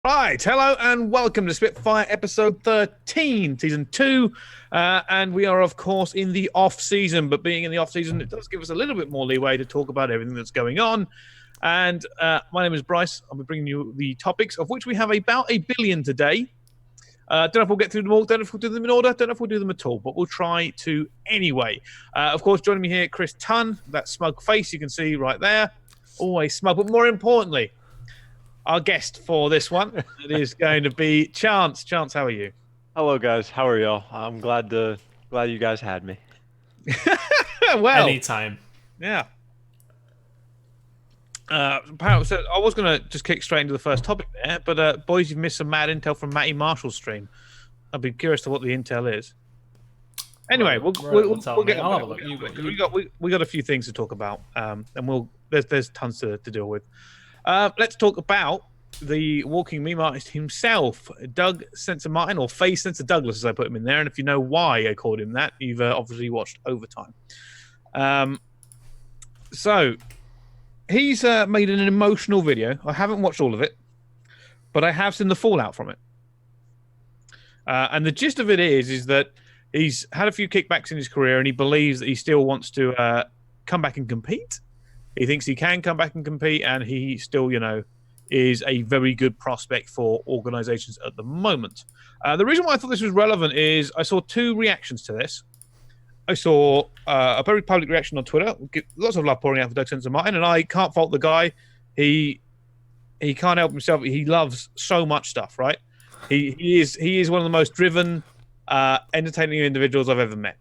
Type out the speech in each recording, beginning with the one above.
Right, hello and welcome to Spitfire episode 13, season 2. And we are, of course, in the off season, but being in the off season, it does give us a little bit more leeway to talk about everything that's going on. And my name is Brice. I'll be bringing you the topics, of which we have about 1 billion today. Don't know if we'll get through them all, don't know if we'll do them in order, don't know if we'll do them at all, but we'll try to anyway. Of course, joining me here, Chris Tunn, that smug face you can see right there. Always smug, but more importantly, our guest for this one, it is going to be Chance. Chance, how are you? Hello, guys. How are y'all? I'm glad you guys had me. Well, anytime. Yeah. Apparently, so I was going to just kick straight into the first topic there, but boys, you've missed some mad intel from Matty Marshall's stream. I'd be curious to what the intel is. Anyway, we'll get. I'll have a look. We got a few things to talk about, and there's tons to deal with. Let's talk about the walking meme artist himself, Doug Sensor Martin, or Face Sensor Douglas, as I put him in there. And if you know why I called him that, you've obviously watched Overtime. So he's made an emotional video. I haven't watched all of it, but I have seen the fallout from it. And the gist of it is that he's had a few kickbacks in his career, and he believes that he still wants to come back and compete. He thinks he can come back and compete, and he still, is a very good prospect for organizations at the moment. The reason why I thought this was relevant is I saw two reactions to this. I saw a very public reaction on Twitter. Lots of love pouring out for Doug Sensor Martin, and I can't fault the guy. He can't help himself. He loves so much stuff, right? He is one of the most driven, entertaining individuals I've ever met.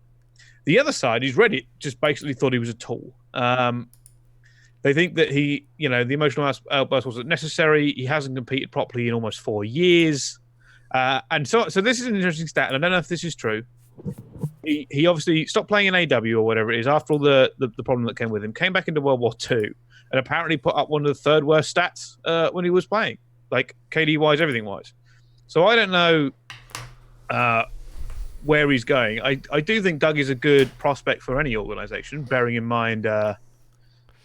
The other side, who's Reddit, just basically thought he was a tool. They think that the emotional outburst wasn't necessary. He hasn't competed properly in almost 4 years. And so this is an interesting stat, and I don't know if this is true. He obviously stopped playing in AW or whatever it is after all the problem that came with him, came back into World War II, and apparently put up one of the third worst stats when he was playing, like KD-wise, everything-wise. So I don't know where he's going. I do think Doug is a good prospect for any organization, bearing in mind...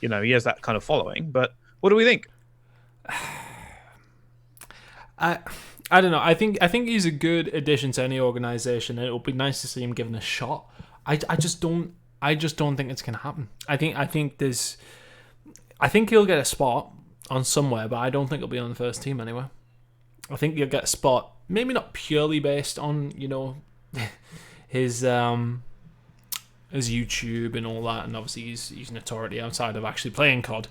he has that kind of following, but what do we think? I don't know. I think he's a good addition to any organization, and it would be nice to see him given a shot. I just don't think it's gonna happen. I think he'll get a spot on somewhere, but I don't think he'll be on the first team anywhere. I think he'll get a spot, maybe not purely based on his YouTube and all that, and obviously he's notoriety outside of actually playing COD.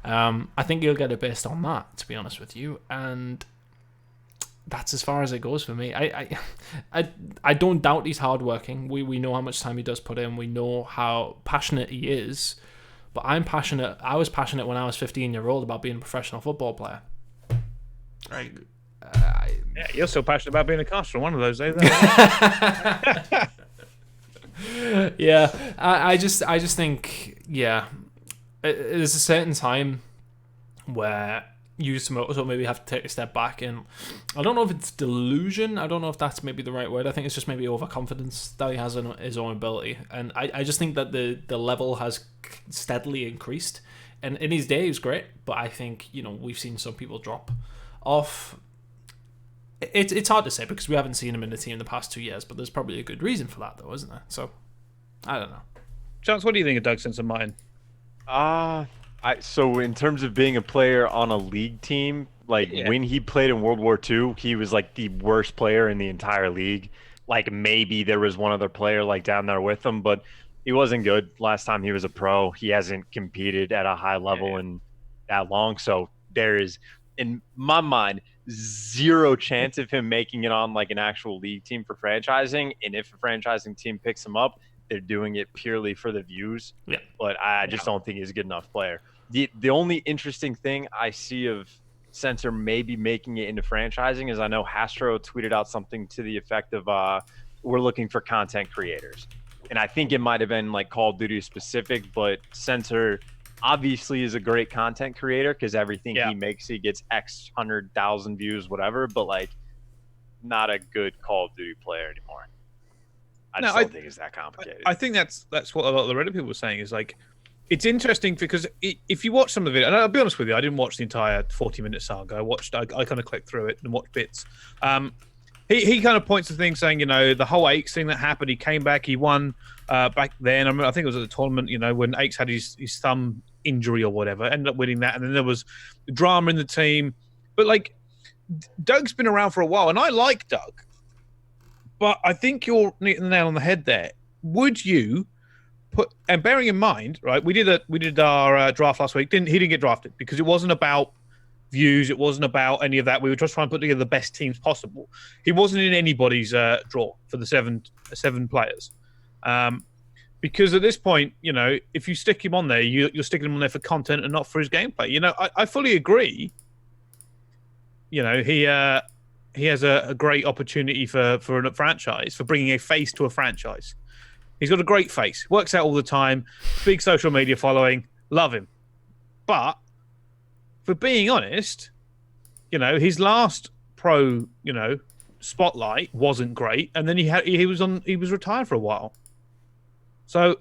I think he'll get it based on that, to be honest with you, and that's as far as it goes for me. I don't doubt he's hardworking. We know how much time he does put in. We know how passionate he is, but I'm passionate. I was passionate when I was 15-year-old about being a professional football player. Right. Yeah, you're so passionate about being a caster. One of those days. Yeah, I just think, there's a certain time where you so maybe have to take a step back, and I don't know if it's delusion, I don't know if that's maybe the right word. I think it's just maybe overconfidence that he has in his own ability, and I just think that the level has steadily increased, and in his day he was great, but I think we've seen some people drop off. It's hard to say because we haven't seen him in the team the past 2 years, but there's probably a good reason for that, though, isn't there? So, I don't know. Chance, what do you think of Doug Sensor Martin? So in terms of being a player on a league team, when he played in World War II, he was like the worst player in the entire league. Like maybe there was one other player down there with him, but he wasn't good. Last time he was a pro, he hasn't competed at a high level in that long. So there is, in my mind, zero chance of him making it on an actual league team for franchising, and if a franchising team picks him up, they're doing it purely for the views. Yeah. But I just don't think he's a good enough player. The only interesting thing I see of Sensor maybe making it into franchising is I know Hastro tweeted out something to the effect of we're looking for content creators, and I think it might have been Call of Duty specific, but Sensor obviously is a great content creator because everything he makes, he gets X 100,000 views, whatever, but not a good Call of Duty player anymore. I don't think it's that complicated. I think that's what a lot of the Reddit people were saying is it's interesting because if you watch some of the video, and I'll be honest with you, I didn't watch the entire 40-minute saga. I kind of clicked through it and watched bits. He kind of points to things saying, the whole Aches thing that happened. He came back, he won back then. I think it was at the tournament, when Aches had his thumb injury or whatever, ended up winning that, and then there was drama in the team. But like, Doug's been around for a while, and I like Doug, but I think you're hitting the nail on the head there. Would you put, and bearing in mind, right, we did our draft last week. He didn't get drafted because it wasn't about views, it wasn't about any of that. We were just trying to put together the best teams possible. He wasn't in anybody's draw for the seven players, because at this point, if you stick him on there, you're sticking him on there for content and not for his gameplay. I fully agree. He has a great opportunity for a franchise, for bringing a face to a franchise. He's got a great face, works out all the time, big social media following, love him. But for being honest, his last pro, spotlight wasn't great, and then he was retired for a while. So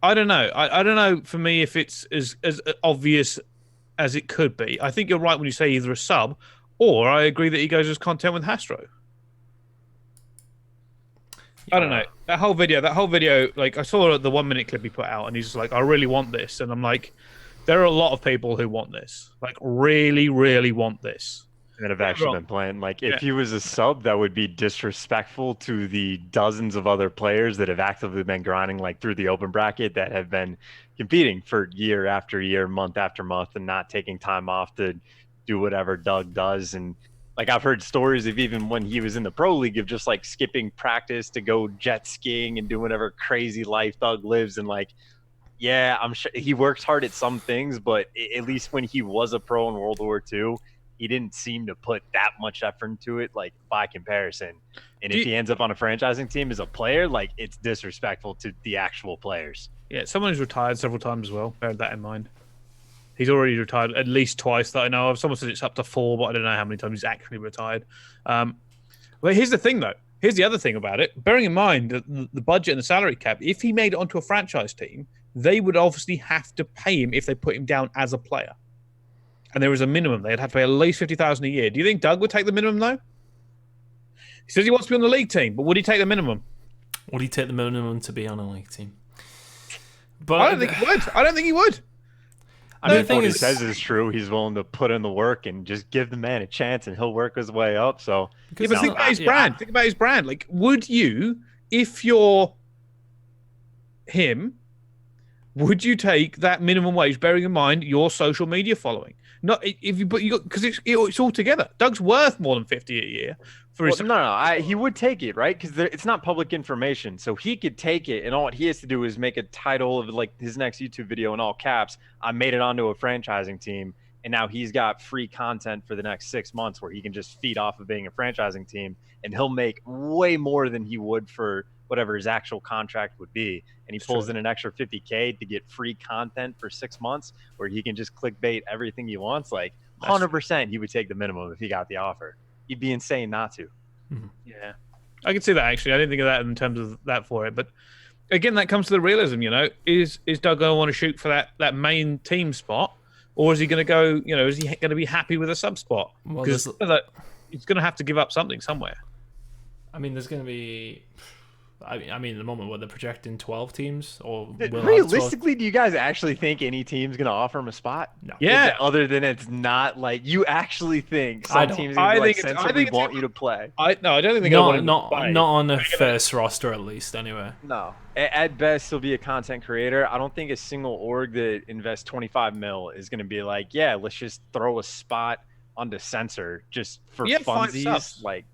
I don't know. I don't know for me if it's as obvious as it could be. I think you're right when you say either a sub, or I agree that he goes as content with Hastro. I don't know. That whole video, like, I saw the 1 minute clip he put out, and he's like, I really want this. And I'm like, there are a lot of people who want this. Like, really, really want this. That have actually been playing. Like, if he was a sub, that would be disrespectful to the dozens of other players that have actively been grinding, like, through the open bracket, that have been competing for year after year, month after month, and not taking time off to do whatever Doug does. And like, I've heard stories of even when he was in the pro league of just like skipping practice to go jet skiing and do whatever crazy life Doug lives. And like, yeah, I'm sure he works hard at some things, but at least when he was a pro in World War II, he didn't seem to put that much effort into it, like, by comparison. And if he ends up on a franchising team as a player, like, it's disrespectful to the actual players. Yeah, someone who's retired several times as well. Bear that in mind. He's already retired at least twice that I know of. Someone said it's up to 4, but I don't know how many times he's actually retired. But here's the thing, though. Here's the other thing about it. Bearing in mind the budget and the salary cap, if he made it onto a franchise team, they would obviously have to pay him if they put him down as a player. And there is a minimum. They'd have to pay at least $50,000 a year. Do you think Doug would take the minimum, though? He says he wants to be on the league team, but would he take the minimum? Would he take the minimum to be on a league team? But I don't think he would. I don't think he would. I mean, if what he says is true, he's willing to put in the work and just give the man a chance, and he'll work his way up. So, yeah, but think about his brand. Think about his brand. Like, would you, if you're him, would you take that minimum wage, bearing in mind your social media following? Not if you, but you got, because it's all together. Doug's worth more than 50 a year. He would take it, right? Because it's not public information, so he could take it, and all he has to do is make a title of like his next YouTube video in all caps. I made it onto a franchising team, and now he's got free content for the next 6 months where he can just feed off of being a franchising team, and he'll make way more than he would for whatever his actual contract would be. And he pulls in an extra $50K to get free content for 6 months where he can just clickbait everything he wants. Like, 100% he would take the minimum if he got the offer. You'd be insane not to. Yeah, I can see that, actually. I didn't think of that in terms of that for it, but again, that comes to the realism. Is Doug going to want to shoot for that main team spot, or is he going to go? Is he going to be happy with a sub spot? Because he's going to have to give up something somewhere. I mean, there's going to be. I mean, at the moment, they're projecting 12 teams, or realistically, do you guys actually think any team's going to offer him a spot? No. Yeah. Other than it's not like you actually think some teams are going to want you to play. I don't think not on the first roster at least. Anyway. No. At best, he'll be a content creator. I don't think a single org that invests 25 mil is going to be like, yeah, let's just throw a spot onto Censor just for funsies. Like.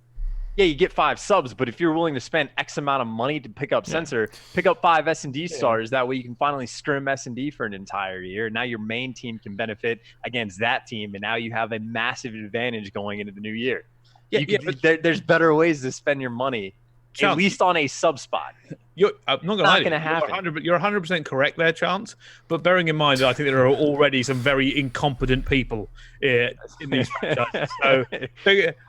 Yeah, you get 5 subs, but if you're willing to spend X amount of money to pick up Censor, pick up 5 S&D stars, that way you can finally scrim S&D for an entire year. Now your main team can benefit against that team, and now you have a massive advantage going into the new year. There's better ways to spend your money at least on a sub spot. I'm not Not going gonna to happen. You're 100% correct there, Chance. But bearing in mind that I think there are already some very incompetent people in these franchises. So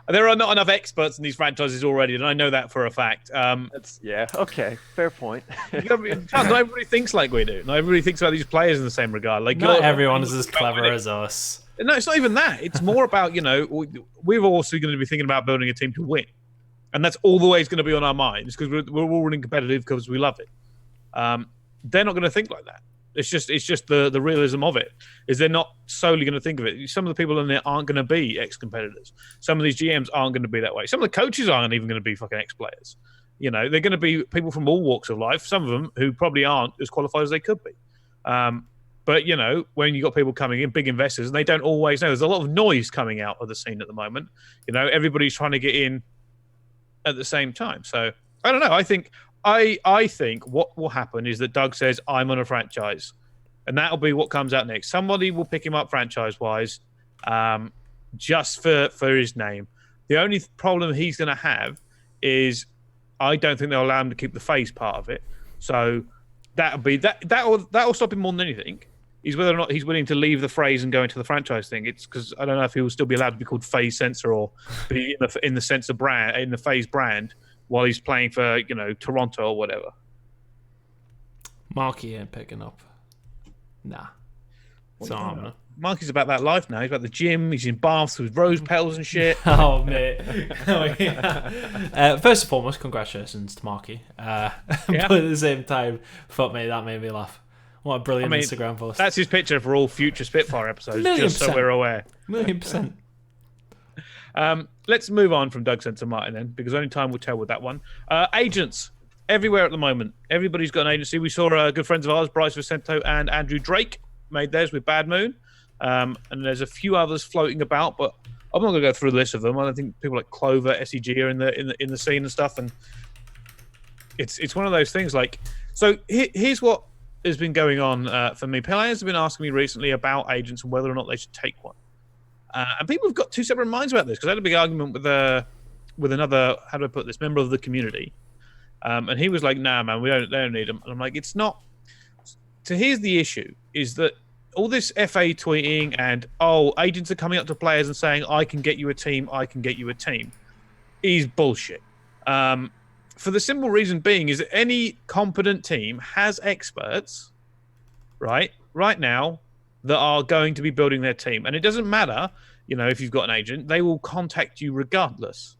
there are not enough experts in these franchises already, and I know that for a fact. Okay, fair point. Chance, not everybody thinks like we do. Not everybody thinks about these players in the same regard. Like not everyone is as clever as us. No, it's not even that. It's more about, we're also going to be thinking about building a team to win. And that's always going to be on our minds because we're all running competitive because we love it. They're not going to think like that. It's just the realism of it. Is they're not solely going to think of it. Some of the people in there aren't going to be ex-competitors. Some of these GMs aren't going to be that way. Some of the coaches aren't even going to be fucking ex-players. They're going to be people from all walks of life. Some of them who probably aren't as qualified as they could be. But, when you got people coming in, big investors, and they don't always know. There's a lot of noise coming out of the scene at the moment. Everybody's trying to get in at the same time. So I don't know. I think what will happen is that Doug says, I'm on a franchise. And that'll be what comes out next. Somebody will pick him up franchise-wise just for his name. The only problem he's going to have is I don't think they'll allow him to keep the face part of it. So that'll stop him more than anything. Is whether or not he's willing to leave the phrase and go into the franchise thing. It's because I don't know if he will still be allowed to be called FaZe Sensor or be in the Sensor brand, in the FaZe brand, while he's playing for Toronto or whatever. Marky ain't picking up. Nah. Marky's about that life now. He's about the gym. He's in baths with rose petals and shit. Oh, mate. Oh, yeah. First and foremost, congratulations to Marky. But at the same time, fuck me, that made me laugh. What a brilliant Instagram post. That's his picture for all future Spitfire episodes, just so we're aware. 1,000,000%. Let's move on from Doug Sensor Martin then, because only time will tell with that one. Agents. Everywhere at the moment. Everybody's got an agency. We saw good friends of ours, Brice Vicento and Andrew Drake, made theirs with Bad Moon. And there's a few others floating about, but I'm not going to go through the list of them. I don't think people like Clover, SEG are in the scene and stuff. And it's one of those things. So here's what has been going on for me. Players have been asking me recently about agents and whether or not they should take one. And people have got two separate minds about this because I had a big argument with another, how do I put this, member of the community. And he was like, nah, man, they don't need them. And I'm like, it's not. So here's the issue, is that all this FA tweeting and, agents are coming up to players and saying, I can get you a team, is bullshit. For the simple reason being is that any competent team has experts, right now, that are going to be building their team. And it doesn't matter, if you've got an agent, they will contact you regardless.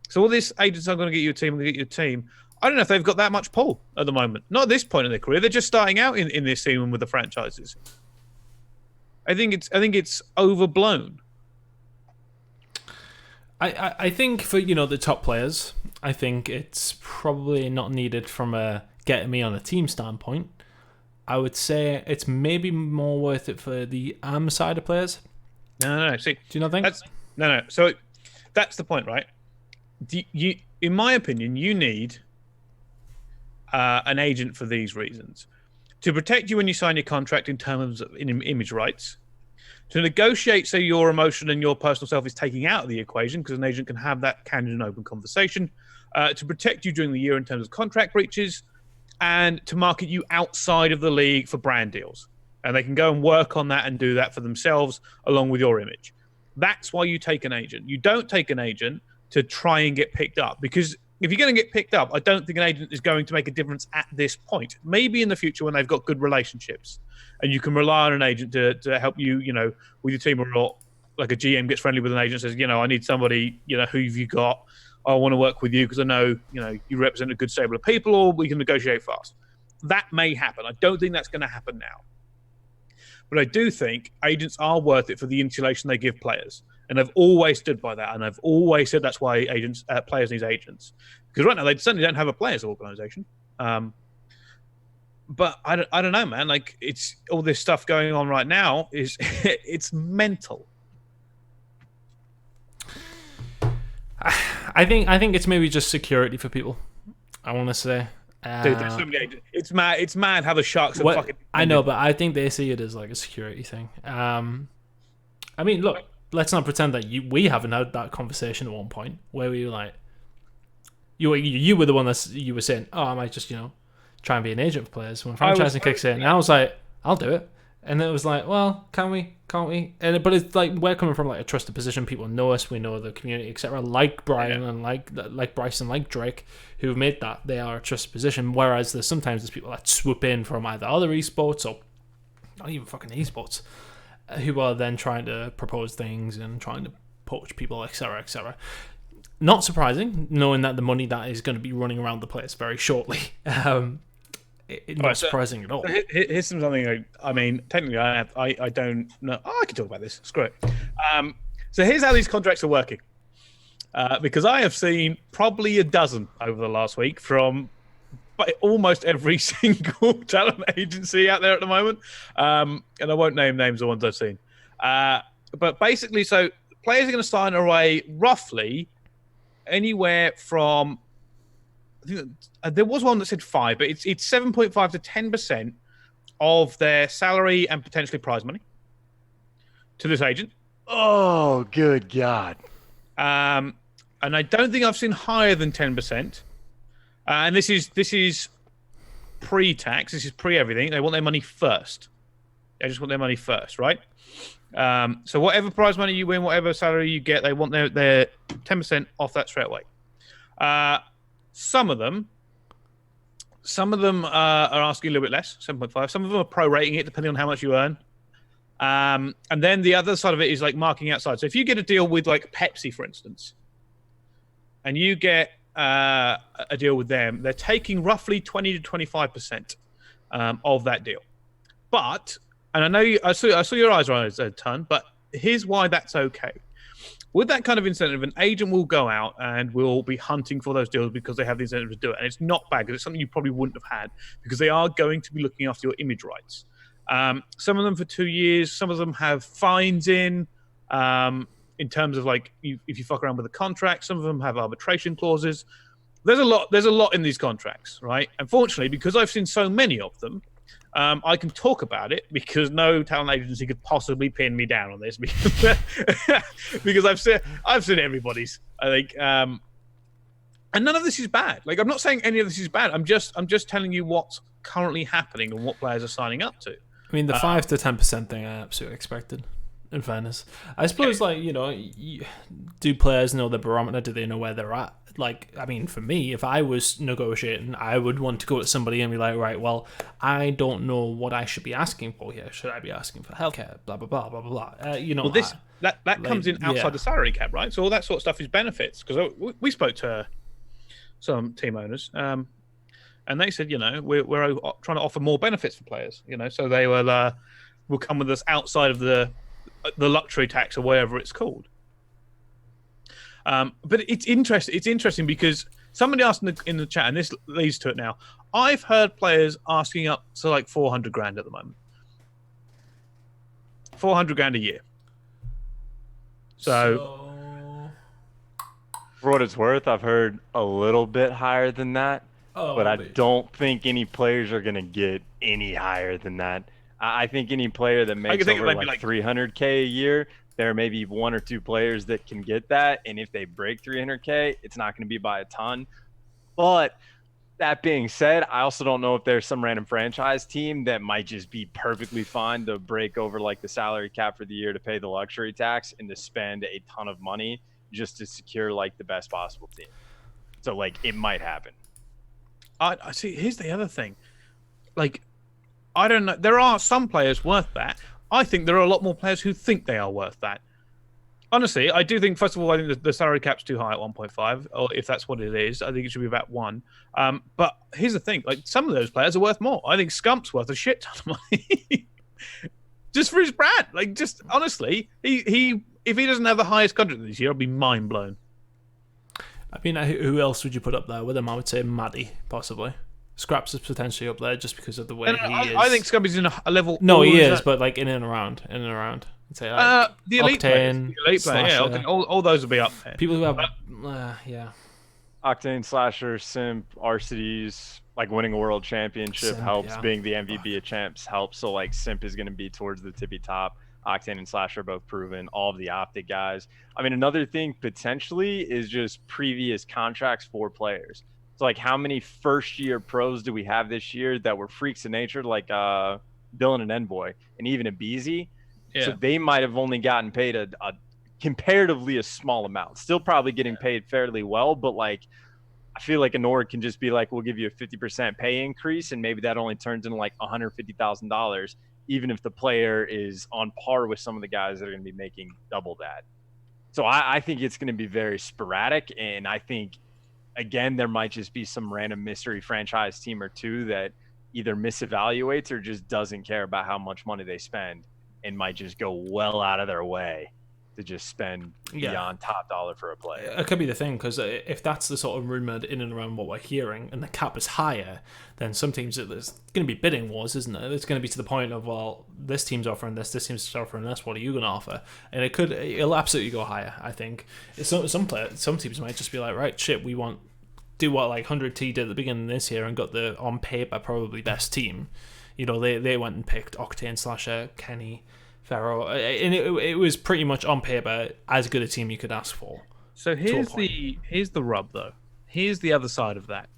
So all these agents are going to get you a team, I don't know if they've got that much pull at the moment. Not at this point in their career. They're just starting out in this scene with the franchises. I think it's overblown. I think for the top players, I think it's probably not needed from a getting me on a team standpoint. I would say it's maybe more worth it for the AM side of players. No. See, do you not think? No. So that's the point, right? In my opinion, you need an agent for these reasons: to protect you when you sign your contract in terms of image rights, to negotiate so your emotion and your personal self is taken out of the equation because an agent can have that candid and open conversation, to protect you during the year in terms of contract breaches, and to market you outside of the league for brand deals. And they can go and work on that and do that for themselves along with your image. That's why you take an agent. You don't take an agent to try and get picked up, because if you're going to get picked up, I don't think an agent is going to make a difference at this point. Maybe in the future when they've got good relationships and you can rely on an agent to help you, with your team, or like a GM gets friendly with an agent and says, I need somebody, who have you got? I want to work with you because I know, you represent a good stable of people, or we can negotiate fast. That may happen. I don't think that's going to happen now. But I do think agents are worth it for the insulation they give players. And I've always stood by that. And I've always said that's why players need agents. Because right now they certainly don't have a players organization. But I don't know, man. Like, it's all this stuff going on right now is it's mental. I think it's maybe just security for people. I want to say. Dude, there's so many agents. It's mad. It's mad how the Sharks are fucking. I know, but I think they see it as like a security thing. I mean, look, let's not pretend that we haven't had that conversation at one point where we were like, You were the one you were saying, oh, I might just try and be an agent for players when I was- franchising kicks in. And I was like, I'll do it. And then it was like, well, can we? Can't we? But it's like we're coming from like a trusted position. People know us. We know the community, etc. Like Brian and like Brice and like Drake, who've made that they are a trusted position. Whereas there's people that swoop in from either other esports or not even fucking esports, who are then trying to propose things and trying to poach people, etc., etc. Not surprising, knowing that the money that is going to be running around the place very shortly. Not surprising at all. Here's something. I mean, technically, I don't know. Oh, I can talk about this. Screw it. So here's how these contracts are working. Because I have seen probably a dozen over the last week from almost every single talent agency out there at the moment. And I won't name names of ones I've seen. But basically, so players are going to sign away roughly anywhere from, I think there was one that said 5, but it's 7.5 to 10% of their salary and potentially prize money to this agent. Oh, good God. And I don't think I've seen higher than 10%. And this is pre-tax. This is pre-everything. They want their money first. They just want their money first, right? So whatever prize money you win, whatever salary you get, they want their 10% off that straight away. Some of them are asking a little bit less, 7.5. Some of them are prorating it depending on how much you earn. And then the other side of it is like marking outside. So if you get a deal with like Pepsi, for instance, and you get a deal with them, they're taking roughly 20 to 25% of that deal. But, and I know I saw your eyes rise a ton, but here's why that's okay. With that kind of incentive, an agent will go out and will be hunting for those deals because they have the incentive to do it. And it's not bad because it's something you probably wouldn't have had because they are going to be looking after your image rights. Some of them for 2 years. Some of them have fines in terms of like if you fuck around with a contract. Some of them have arbitration clauses. There's a lot in these contracts, right? Unfortunately, because I've seen so many of them, I can talk about it because no talent agency could possibly pin me down on this because I've seen everybody's. I think, and none of this is bad. Like I'm not saying any of this is bad. I'm just telling you what's currently happening and what players are signing up to. I mean, the 5 to 10% thing I absolutely expected. In fairness, I suppose, do players know the barometer? Do they know where they're at? Like, I mean, for me, if I was negotiating, I would want to go to somebody and be like, right, well, I don't know what I should be asking for here. Should I be asking for healthcare? Blah blah blah blah blah blah. Well, that comes in outside the salary cap, right? So all that sort of stuff is benefits. Because we spoke to some team owners, and they said, we're trying to offer more benefits for players. So they will come with us outside of the luxury tax or whatever it's called. But it's interesting because somebody asked in the chat, and this leads to it now. I've heard players asking up to like 400 grand at the moment. 400 grand a year. So for what it's worth, I've heard a little bit higher than that, but I don't think any players are going to get any higher than that. I think any player that makes over like 300K a year, there may be 1 or 2 players that can get that. And if they break 300K, it's not going to be by a ton. But that being said, I also don't know if there's some random franchise team that might just be perfectly fine to break over like the salary cap for the year to pay the luxury tax and to spend a ton of money just to secure like the best possible team. So like it might happen. I see. Here's the other thing. Like, I don't know. There are some players worth that. I think there are a lot more players who think they are worth that. Honestly, I do think, first of all, I think the salary cap's too high at 1.5, or if that's what it is, I think it should be about 1. But here's the thing. Like, some of those players are worth more. I think Scump's worth a shit ton of money. Just for his brand. Like, just, honestly, he if he doesn't have the highest contract this year, I'll be mind blown. I mean, who else would you put up there with him? I would say Maddie, possibly. Scraps is potentially up there just because of the way he is. I think Scraps is in a level. No, he is, but like in and around. I'd say like the elite Octane, players, yeah, all those will be up there. People who have, Octane, Slasher, Simp, RCDs, like winning a world championship helps. Being the MVP of champs helps. So like Simp is going to be towards the tippy top. Octane and Slash are both proven. All of the Optic guys. I mean, another thing potentially is just previous contracts for players. So, like, how many first-year pros do we have this year that were freaks of nature, like Dylan and Envoy, and even a Beezy? Yeah. So they might have only gotten paid a comparatively a small amount. Still probably getting paid fairly well, but like, I feel like an org can just be like, we'll give you a 50% pay increase, and maybe that only turns into like $150,000, even if the player is on par with some of the guys that are going to be making double that. So I think it's going to be very sporadic, and I think, again, there might just be some random mystery franchise team or two that either misevaluates or just doesn't care about how much money they spend and might just go well out of their way to just spend beyond top dollar for a player. It could be the thing, because if that's the sort of rumored in and around what we're hearing, and the cap is higher, then some teams, there's going to be bidding wars, isn't it? It's going to be to the point of, well, this team's offering this team's offering this, what are you going to offer? And it'll absolutely go higher, I think. Some teams might just be like, right, shit, we want do what like 100T did at the beginning of this year and got the, on paper, probably best team. You know, they went and picked Octane, Slasher, Kenny, Pharaoh, and it was pretty much on paper as good a team you could ask for. So here's the rub, though. Here's the other side of that.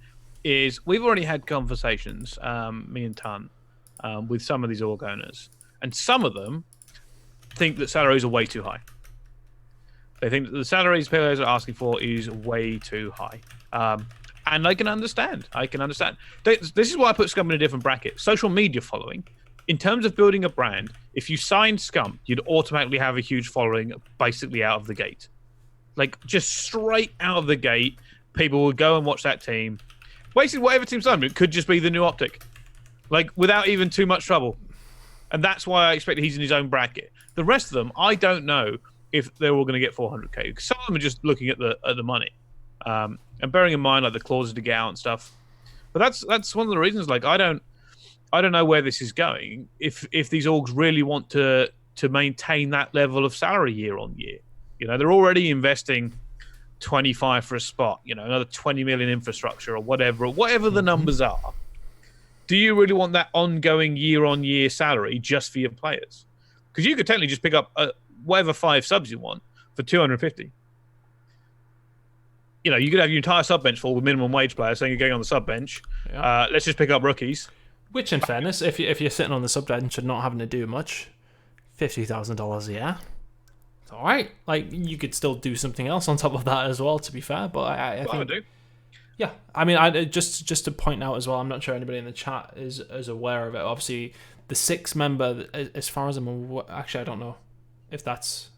Is we've already had conversations, me and Tunn, with some of these org owners, and some of them think that salaries are way too high. They think that the salaries players are asking for is way too high. And I can understand. This is why I put Scum in a different bracket. Social media following. In terms of building a brand, if you signed Scum, you'd automatically have a huge following basically out of the gate. Like, just straight out of the gate, people would go and watch that team. Basically, whatever team's done, it could just be the new Optic. Like, without even too much trouble. And that's why I expect he's in his own bracket. The rest of them, I don't know if they're all going to get 400k. Because some of them are just looking at the money. And bearing in mind, like, the clauses to get out and stuff. But that's one of the reasons, like, I don't know where this is going. If these orgs really want to maintain that level of salary year on year, you know, they're already investing 25 for a spot, you know, another 20 million infrastructure or whatever the numbers are. Do you really want that ongoing year on year salary just for your players? Because you could technically just pick up whatever 5 subs you want for 250. You know, you could have your entire sub bench full with minimum wage players saying you're going on the sub bench. Yeah. Let's just pick up rookies. Which, in fairness, if you're sitting on the sub bench and not having to do much, $50,000 a year, it's all right. Like, you could still do something else on top of that as well, to be fair. But I think, I do. Yeah, I mean, just to point out as well, I'm not sure anybody in the chat is aware of it. Obviously, the 6th member, as far as I'm aware, actually, I don't know if that's.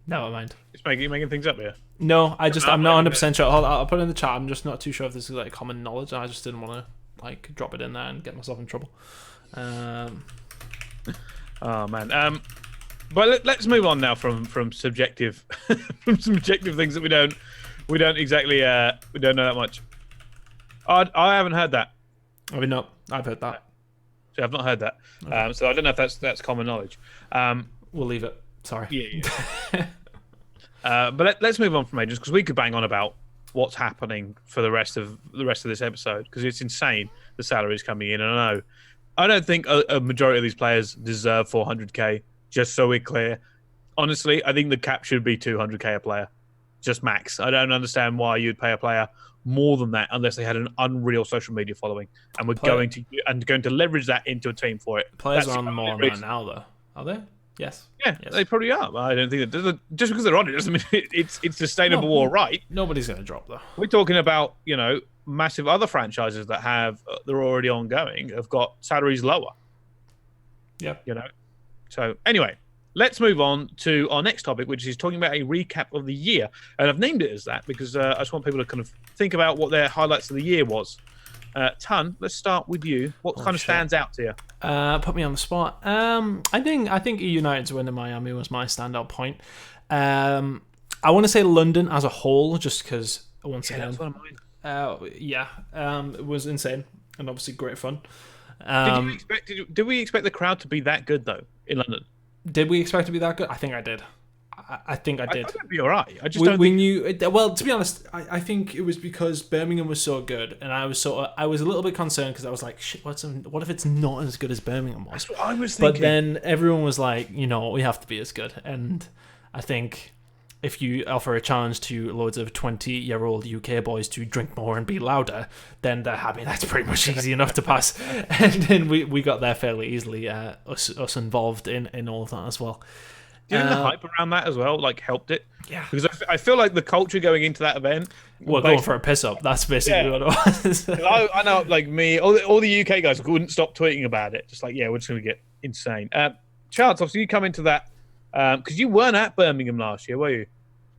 Never mind. You're making things up here. No, I'm not 100% sure. I'll put it in the chat. I'm just not too sure if this is like common knowledge. I just didn't want to like drop it in there and get myself in trouble. Oh man. But let's move on now from subjective from subjective things that we don't exactly we don't know that much. I haven't heard that. I mean, no, I've heard that. So I've not heard that. Okay. So I don't know if that's common knowledge. We'll leave it. Sorry. Yeah. But let's move on from agents, because we could bang on about what's happening for the rest of this episode, because it's insane the salaries coming in. And I don't think a majority of these players deserve 400k. Just so we're clear, honestly, I think the cap should be 200k a player, just max. I don't understand why you'd pay a player more than that unless they had an unreal social media following and we're going to leverage that into a team for it. Players are on more on that now, though. Are they? Yes. Yeah, yes. They probably are. I don't think that just because they're on it doesn't mean it's sustainable or right. Nobody's going to drop, though. We're talking about, you know, massive other franchises that they're already ongoing have got salaries lower. Yeah. You know. So anyway, let's move on to our next topic, which is talking about a recap of the year, and I've named it as that because I just want people to kind of think about what their highlights of the year was. Tunn, let's start with you. What kind of stands out to you? Put me on the spot. I think United's win in Miami was my standout point. I want to say London as a whole, just because once again, that's what it was insane and obviously great fun. Did we expect the crowd to be that good though in London? Did we expect it to be that good? I think I did. I think I did. I thought it'd be all right. I just don't we think... knew. Well, to be honest, I think it was because Birmingham was so good, and I was a little bit concerned because I was like, shit, what if it's not as good as Birmingham was? That's what I was thinking. But then everyone was like, we have to be as good, and I think if you offer a challenge to loads of 20-year-old UK boys to drink more and be louder, then they're happy. That's pretty much easy enough to pass. And then we got there fairly easily, us involved in all of that as well. Do you think the hype around that as well, like, helped it? Yeah. Because I feel like the culture going into that event... Well, going for a piss-up, that's basically what it was. I know, like me, all the UK guys wouldn't stop tweeting about it. Just like, yeah, we're just going to get insane. Chance, obviously you come into that, because you weren't at Birmingham last year, were you?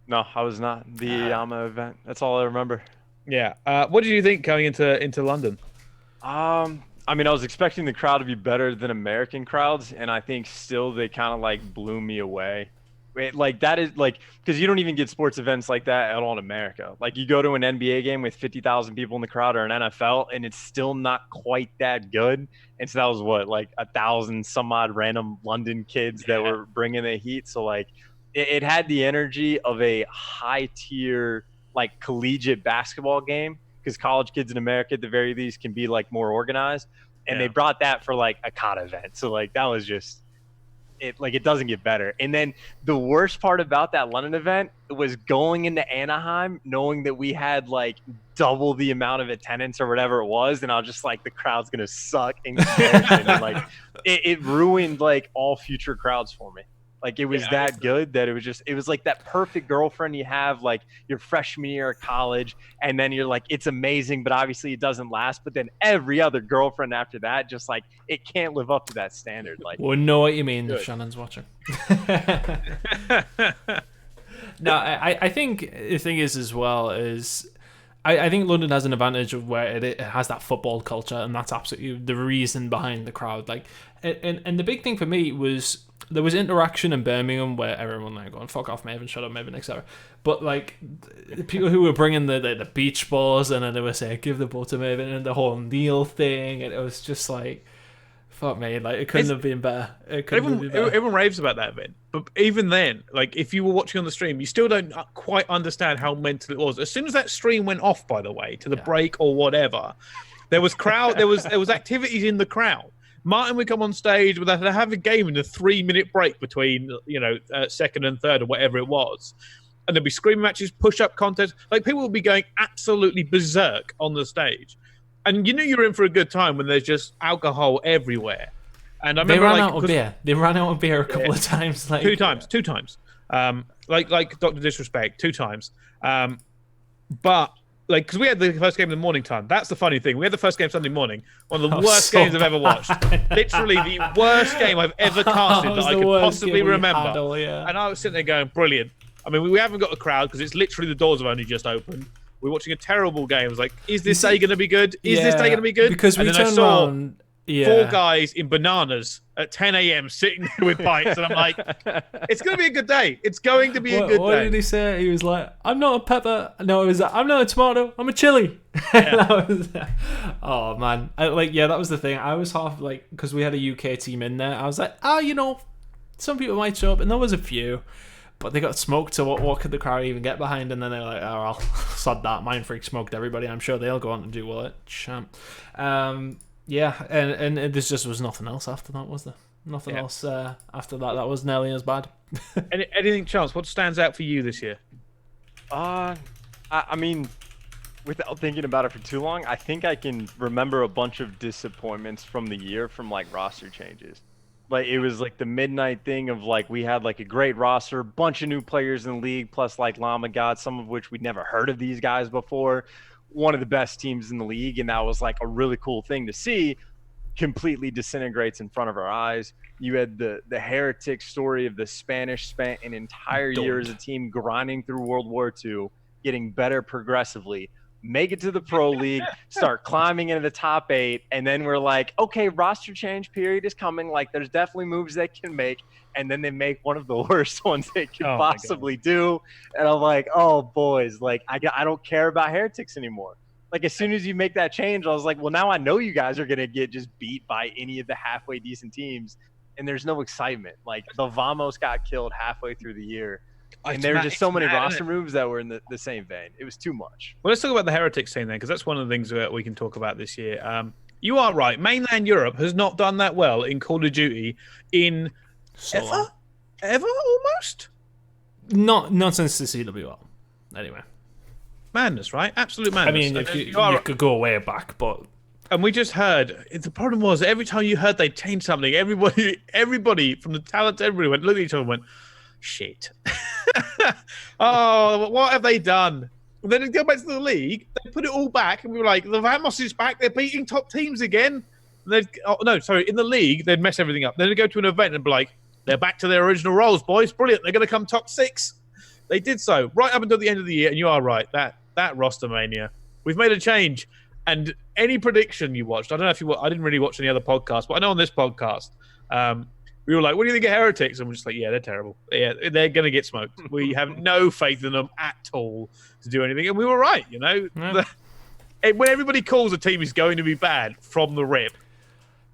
No, I was not. The Yama event. That's all I remember. Yeah. What did you think going into London? I mean, I was expecting the crowd to be better than American crowds, and I think still they kind of like blew me away. Like that is like, because you don't even get sports events like that at all in America. Like you go to an NBA game with 50,000 people in the crowd or an NFL, and it's still not quite that good. And so that was what, like 1,000 some odd random London kids that were bringing the heat. So like it had the energy of a high tier like collegiate basketball game, because college kids in America at the very least can be like more organized, and they brought that for like a COD event. So like that was just it. Like it doesn't get better. And then the worst part about that London event was going into Anaheim knowing that we had like double the amount of attendance or whatever it was, and I was just like, the crowd's gonna suck in comparison. And like it ruined like all future crowds for me. Like it was that good that it was like that perfect girlfriend you have like your freshman year of college, and then you're like, it's amazing, but obviously it doesn't last. But then every other girlfriend after that, just like it can't live up to that standard. Like, we'll know what you mean if Shannon's watching. No, I think the thing is as well is I think London has an advantage of where it has that football culture, and that's absolutely the reason behind the crowd. Like, and the big thing for me was there was interaction in Birmingham where everyone like going, fuck off Maven, shut up Maven, etc. But like the people who were bringing the beach balls, and then they were saying give the ball to Maven, and the whole kneel thing, and it was just like, fuck me, like it couldn't have been better. Everyone raves about that event, but even then, like if you were watching on the stream, you still don't quite understand how mental it was. As soon as that stream went off, by the way, to the break or whatever, there was there was activities in the crowd. Martin would come on stage, but they'd have a game in a 3-minute break between, second and third or whatever it was. And there'd be screaming matches, push-up contests. Like, people would be going absolutely berserk on the stage. And you knew you were in for a good time when there's just alcohol everywhere. And I remember, they ran out of beer. They ran out of beer a couple of times. Like, two times. Like Dr. Disrespect, 2 times. But... like, because we had the first game in the morning time. That's the funny thing. We had the first game Sunday morning. One of the worst games I've ever watched. Literally the worst game I've ever casted that I could possibly remember. And I was sitting there going, brilliant. I mean, we haven't got a crowd because it's literally the doors have only just opened. We're watching a terrible game. I was like, is this day going to be good? Is this day going to be good? Because we turned around... 4 guys in bananas at 10 a.m. sitting there with pints, and I'm like, it's going to be a good day. It's going to be a good day. What did he say? He was like, I'm not a pepper. No, it was I'm not a tomato. I'm a chili. Yeah. Oh, man. That was the thing. I was half like, because we had a UK team in there, I was like, some people might show up, and there was a few. But they got smoked, so what could the crowd even get behind? And then they're like, oh, I'll sod that. Mind Freak smoked everybody. I'm sure they'll go on and do well. Champ. Yeah, and there just was nothing else after that, was there? Nothing else after that. That was nearly as bad. Anything, Chance? What stands out for you this year? I mean, without thinking about it for too long, I think I can remember a bunch of disappointments from the year from like roster changes. Like it was like the midnight thing of like we had like a great roster, bunch of new players in the league, plus like Llama God, some of which we'd never heard of these guys before. One of the best teams in the league, and that was like a really cool thing to see, completely disintegrates in front of our eyes. You had the heretic story of the Spanish spent an entire year as a team grinding through World War II, getting better progressively, make it to the Pro League, start climbing into the top 8, and then we're like, okay, roster change period is coming. Like, there's definitely moves they can make, and then they make one of the worst ones they can possibly do. And I'm like, oh, boys, like, I don't care about heretics anymore. Like, as soon as you make that change, I was like, well, now I know you guys are going to get just beat by any of the halfway decent teams, and there's no excitement. Like, the Vamos got killed halfway through the year. And there were just so many roster moves that were in the same vein. It was too much. Well, let's talk about the Heretics team then, because that's one of the things that we can talk about this year. You are right. Mainland Europe has not done that well in Call of Duty in ever almost. Not since the CWL. Anyway, madness, right? Absolute madness. I mean, if you could go way back, but. And we just heard. The problem was every time you heard they changed something, everybody from the talent, everybody looked at each other and went, "Shit! Oh, what have they done?" And then they go back to the league. They put it all back, and we were like, "The Vamos is back. They're beating top teams again." And in the league, they'd mess everything up. Then they'd go to an event and be like, "They're back to their original roles, boys. Brilliant. They're going to come top 6." They did so right up until the end of the year, and you are right. That roster mania. We've made a change. And any prediction you watched, I don't know if I didn't really watch any other podcasts, but I know on this podcast, we were like, "What do you think of Heretics?" And we're just like, "Yeah, they're terrible. Yeah, they're going to get smoked. We have no faith in them at all to do anything." And we were right, you know. Yeah. When everybody calls a team is going to be bad from the rip,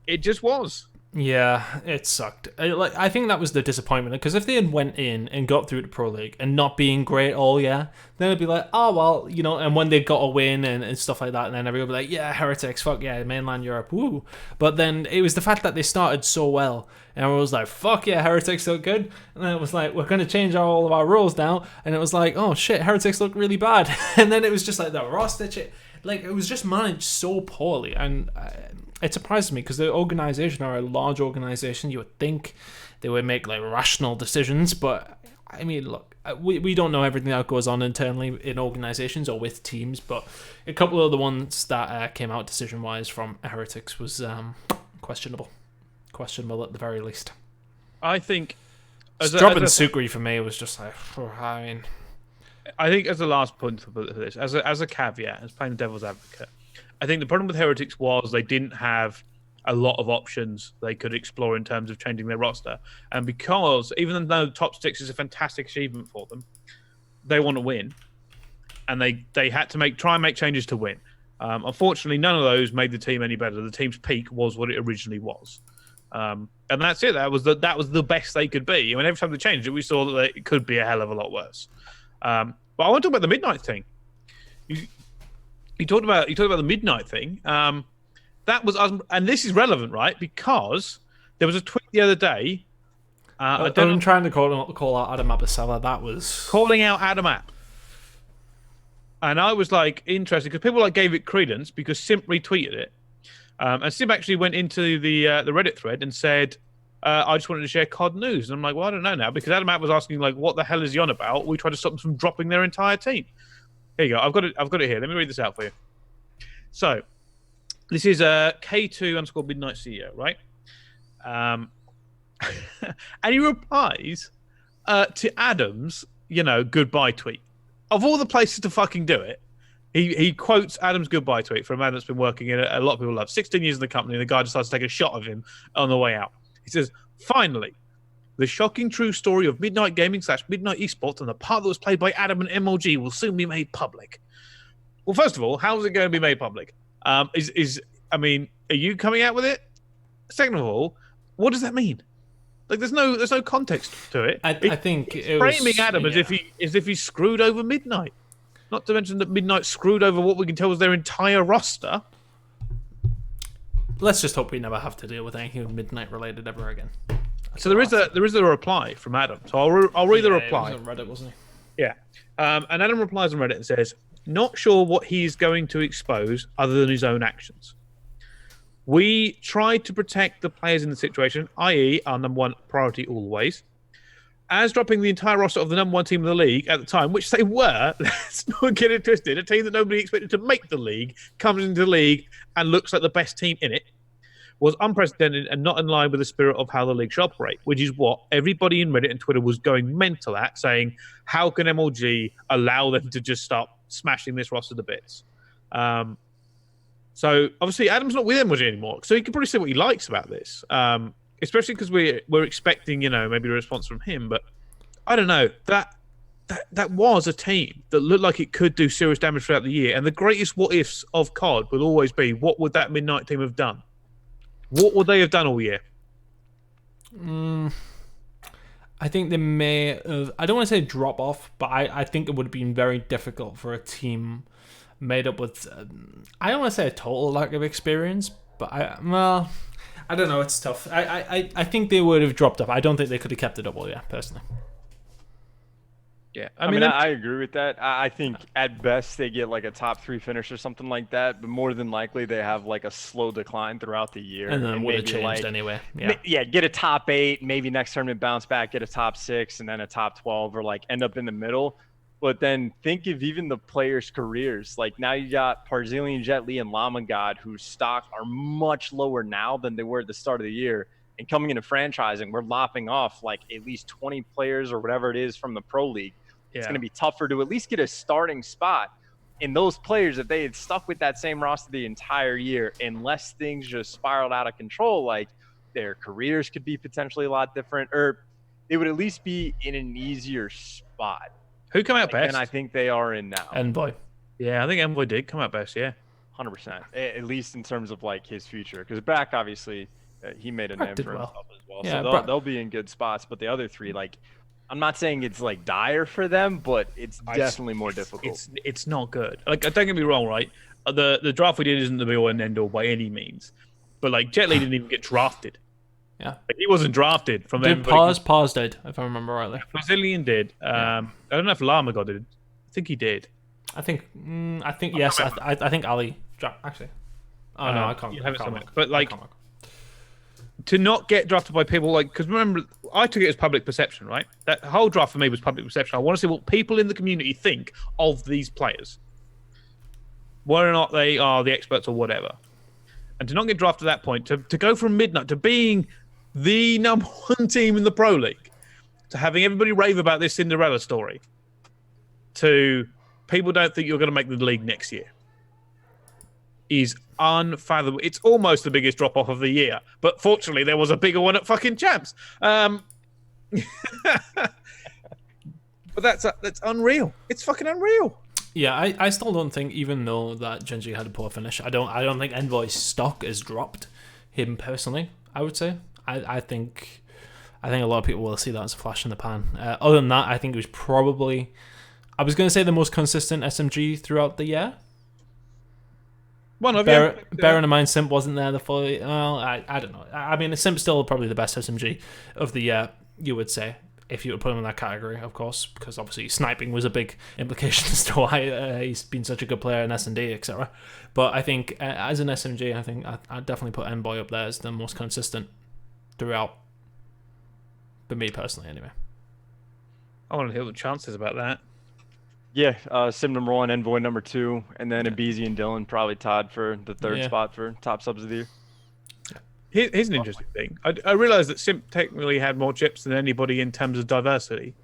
it just was. Yeah, it sucked. I think that was the disappointment, because if they had went in and got through the Pro League and not being great all year, then it'd be like, oh, well, you know, and when they got a win and stuff like that, and then everybody would be like, yeah, Heretics, fuck yeah, mainland Europe, woo. But then it was the fact that they started so well, and everyone was like, fuck yeah, Heretics look good. And then it was like, we're going to change all of our rules now. And it was like, oh shit, Heretics look really bad. And then it was just like the roster shit. Like, it was just managed so poorly. And it surprises me, because the organization are a large organization. You would think they would make like rational decisions, but I mean, look, we don't know everything that goes on internally in organizations or with teams, but a couple of the ones that came out decision-wise from Heretics was questionable at the very least. I think dropping Sukri for me was just like, I think as the last point for this, as a caveat, as playing the devil's advocate, I think the problem with Heretics was they didn't have a lot of options they could explore in terms of changing their roster. And because, even though top 6 is a fantastic achievement for them, they want to win. And they had to try and make changes to win. Unfortunately, none of those made the team any better. The team's peak was what it originally was. And that's it. That was the best they could be. I mean, every time they changed it, we saw that it could be a hell of a lot worse. But I want to talk about the Midnight thing. You talked about the Midnight thing. That was, and this is relevant, right? Because there was a tweet the other day. I'm trying to call out Adam Abasella. That was calling out Adam App, and I was like interested because people like gave it credence because Simp retweeted it, and Simp actually went into the Reddit thread and said, "I just wanted to share COD news." And I'm like, "Well, I don't know now," because Adam App was asking like, "What the hell is he on about?" We tried to stop them from dropping their entire team. Here you go. I've got it here. Let me read this out for you. So, this is K2_Midnight CEO, right? And he replies to Adam's, goodbye tweet. Of all the places to fucking do it, he quotes Adam's goodbye tweet from a man that's been working in a lot of people love. 16 years in the company, and the guy decides to take a shot of him on the way out. He says, "Finally, the shocking true story of Midnight Gaming / Midnight Esports and the part that was played by Adam and MLG will soon be made public." Well, first of all, how is it going to be made public? Are you coming out with it? Second of all, what does that mean? Like, there's no context to it. I think it's framing Adam as if he screwed over Midnight. Not to mention that Midnight screwed over what we can tell was their entire roster. Let's just hope we never have to deal with anything Midnight related ever again. So there is a reply from Adam. So I'll read the reply. It was on Reddit, wasn't he? Yeah. And Adam replies on Reddit and says, "Not sure what he's going to expose other than his own actions. We tried to protect the players in the situation, i.e. our number one priority always, as dropping the entire roster of the number one team in the league at the time, which they were, let's not get it twisted, a team that nobody expected to make the league, comes into the league and looks like the best team in it, was unprecedented and not in line with the spirit of how the league should operate," which is what everybody in Reddit and Twitter was going mental at, saying, how can MLG allow them to just start smashing this roster to bits? So obviously Adam's not with MLG anymore, so he can probably say what he likes about this, especially because we're expecting, maybe a response from him. But I don't know, that was a team that looked like it could do serious damage throughout the year, and the greatest what ifs of COD will always be, what would that Midnight team have done? What would they have done all year? I think they may have. I don't want to say drop off, but I think it would have been very difficult for a team made up with. I don't want to say a total lack of experience, but I don't know. It's tough. I think they would have dropped off. I don't think they could have kept it up all year, personally. Yeah, I mean, I agree with that. I think at best they get like a top 3 finish or something like that, but more than likely they have like a slow decline throughout the year. And then would have changed like, anyway. Yeah. Yeah, get a top 8, maybe next tournament bounce back, get a top 6, and then a top 12, or like end up in the middle. But then think of even the players' careers. Like now you got Parzilian, Jet Li, and Lamangard, whose stock are much lower now than they were at the start of the year. And coming into franchising, we're lopping off like at least 20 players or whatever it is from the Pro League. It's going to be tougher to at least get a starting spot. And those players, if they had stuck with that same roster the entire year, unless things just spiraled out of control, like their careers could be potentially a lot different, or they would at least be in an easier spot. Who come out best? And I think they are in now. Envoy. Yeah, I think Envoy did come out best, yeah. 100%. At least in terms of like his future. Because Brack, obviously, he made a name for himself as well. Yeah, so they'll be in good spots. But the other 3, like, I'm not saying it's like dire for them, but it's definitely more difficult. It's not good. Like, don't get me wrong, right? The draft we did isn't the be all and end all by any means, but like Jet Li didn't even get drafted. Yeah, like, he wasn't drafted from them. Pars did, if I remember rightly. Brazilian did. I don't know if Lamangard did. I think he did. I think yes. I think Ali actually. Oh no, I can't. But like, to not get drafted by people like, because remember, I took it as public perception, right? That whole draft for me was public perception. I want to see what people in the community think of these players, whether or not they are the experts or whatever. And to not get drafted at that point, to go from midnight to being the number 1 team in the Pro League, to having everybody rave about this Cinderella story, to people don't think you're going to make the league next year, is unfathomable. It's almost the biggest drop off of the year, but fortunately there was a bigger one at fucking Champs. But that's unreal. It's fucking unreal. Yeah, I still don't think, even though that Genji had a poor finish, I don't think Envoy's stock has dropped him personally. I would say I think a lot of people will see that as a flash in the pan. Other than that, I think it was probably, I was going to say, the most consistent SMG throughout the year. One of bearing in mind Simp wasn't there the full. Well, I don't know. I mean, Simp's still probably the best SMG of the year, you would say, if you would put him in that category, of course, because obviously sniping was a big implication as to why he's been such a good player in S&D, etc. But I think as an SMG, I think I'd definitely put Envoy up there as the most consistent throughout. For me personally, anyway. I want to hear what Chance says about that. Yeah, Sim number 1, Envoy number 2, and then Abizi and Dylan probably tied for the 3rd spot for top subs of the year. Here's an interesting thing. I realized that Simp technically had more chips than anybody in terms of diversity.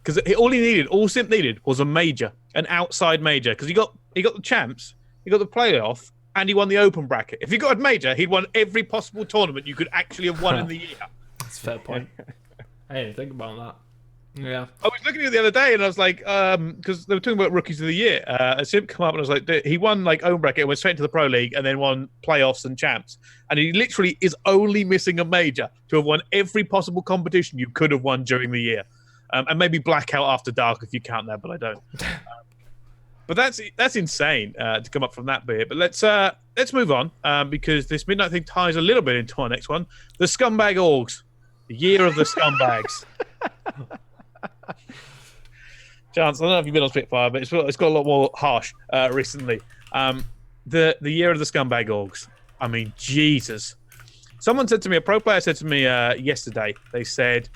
Because all Simp needed was a major, an outside major. Because he got the Champs, he got the playoff, and he won the open bracket. If he got a major, he'd won every possible tournament you could actually have won in the year. That's a fair point. I didn't think about that. Yeah, I was looking at it the other day and I was like, because they were talking about rookies of the year. Simp come up and I was like, he won like own bracket, went straight to the Pro League, and then won playoffs and Champs. And he literally is only missing a major to have won every possible competition you could have won during the year, and maybe Blackout After Dark if you count that, but I don't. But that's insane to come up from that bit. But let's move on because this midnight thing ties a little bit into our next one: the Scumbag Orgs, the year of the Scumbags. Chance, I don't know if you've been on Spitfire, but it's got a lot more harsh recently. The year of the Scumbag Orgs. I mean, Jesus. Someone said to me, a pro player said to me yesterday, they said,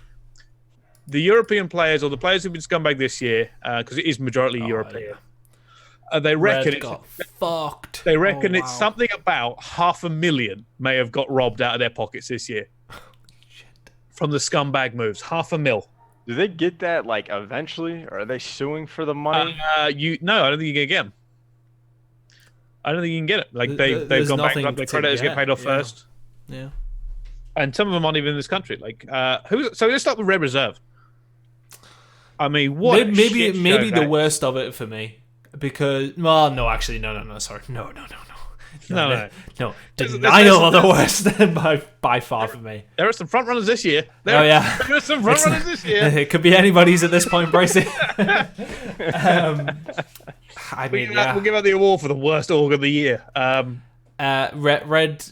the European players, or the players who've been scumbag this year, because it is majority European, they reckon it's something about 500,000 may have got robbed out of their pockets this year. From the scumbag moves. 500,000. Do they get that like eventually, or are they suing for the money? No, I don't think you can get them. I don't think you can get it. Like they've gone bankrupt. Their creditors get paid off first. Yeah. And some of them aren't even in this country. Like so let's start with Red Reserve. I mean, what? Maybe the worst of it for me, because no, sorry, no. No. Denial are the worst by far for me. There are some front runners this year. There are some front runners this year. It could be anybody's at this point, Brice. We'll give out the award for the worst org of the year. Red,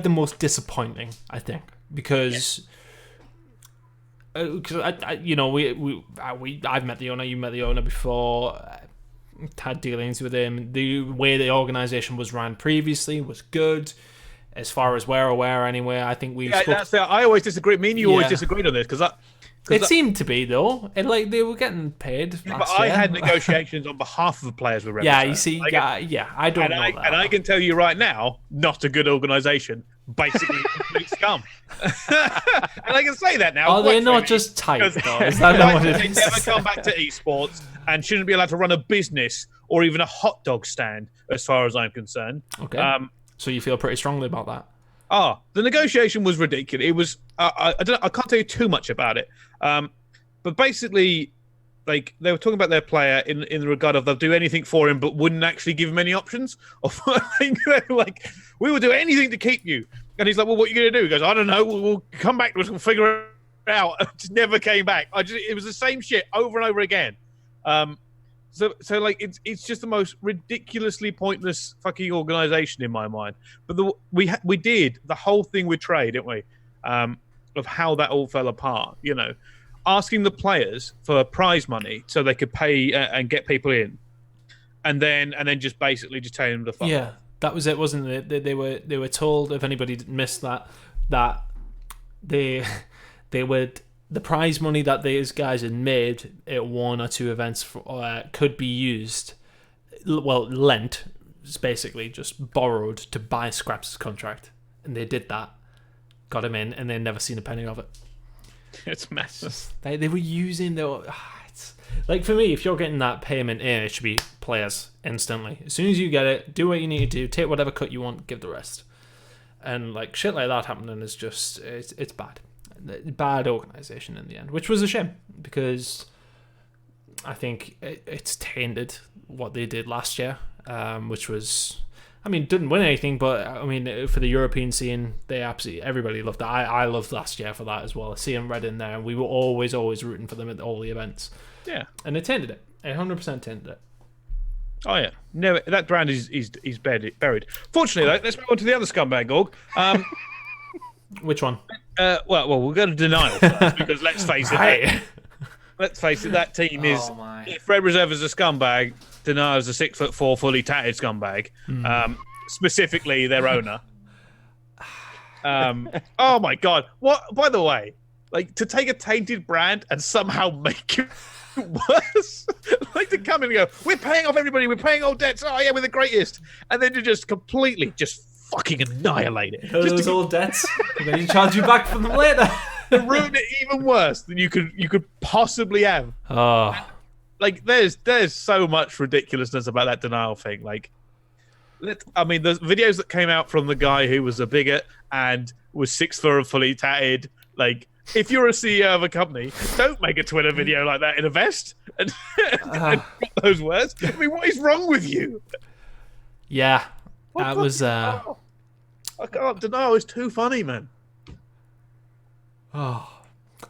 the most disappointing, I think, because I've met the owner, you met the owner before, had dealings with him. The way the organization was ran previously was good, as far as we're aware. Anyway, I think I always disagree. Me and you always disagreed on this because it seemed to be though, and like they were getting paid. But I had negotiations on behalf of the players with Red. Yeah, you see, I don't know that. And I can tell you right now, not a good organization. Basically, complete scum. And I can say that now. Are they not just tight? Though? Is that not what it is? They never come back to esports and shouldn't be allowed to run a business or even a hot dog stand, as far as I'm concerned. Okay. So you feel pretty strongly about that? The negotiation was ridiculous. It was. I can't tell you too much about it. But basically, like they were talking about their player in the regard of they'll do anything for him, but wouldn't actually give him any options. Like we will do anything to keep you. And he's like, well, what are you going to do? He goes, I don't know. We'll come back to us. We'll figure it out. Just never came back. It was the same shit over and over again. So like it's just the most ridiculously pointless fucking organization in my mind. But we did the whole thing with trade, didn't we? Of how that all fell apart. You know, asking the players for prize money so they could pay and get people in, and then just basically just telling them to fuck off. That was it, wasn't it? They were told, if anybody missed that they would, the prize money that these guys had made at one or two events could be used, lent, basically just borrowed to buy Scraps' contract, and they did that, got him in, and they'd never seen a penny of it. It's massive. They were using like, for me, if you're getting that payment in, it should be players instantly. As soon as you get it, do what you need to do, take whatever cut you want, give the rest. And like shit like that happening is just it's bad. Bad organization in the end, which was a shame because I think it's tainted what they did last year, which was, I mean, didn't win anything, but I mean, for the European scene, everybody loved that. I loved last year for that as well. Seeing Red in there, and we were always rooting for them at all the events. Yeah, and it tainted it. 100% tainted it. Oh yeah, no, that brand is buried. Fortunately, though, let's move on to the other scumbag org. Which one? Well, we're going to denial first because let's face it. Let's face it, that team is. If Red Reserve is a scumbag, Denial is a 6'4" fully tatted scumbag. Specifically, their owner. Oh my god! What? By the way, like to take a tainted brand and somehow make it worse. Like to come in and go, we're paying off everybody, we're paying all debts. Oh yeah, we're the greatest, and then to just completely fucking annihilate it. Those old debts. And then you charge you back for them later. To ruin it even worse than you could possibly have. Oh. Like there's so much ridiculousness about that Denial thing. Like, I mean, the videos that came out from the guy who was a bigot and was 6'4" and fully tatted. Like, if you're a CEO of a company, don't make a Twitter video like that in a vest and those words. I mean, what is wrong with you? Yeah, that was. I can't. Denial is too funny, man. Oh,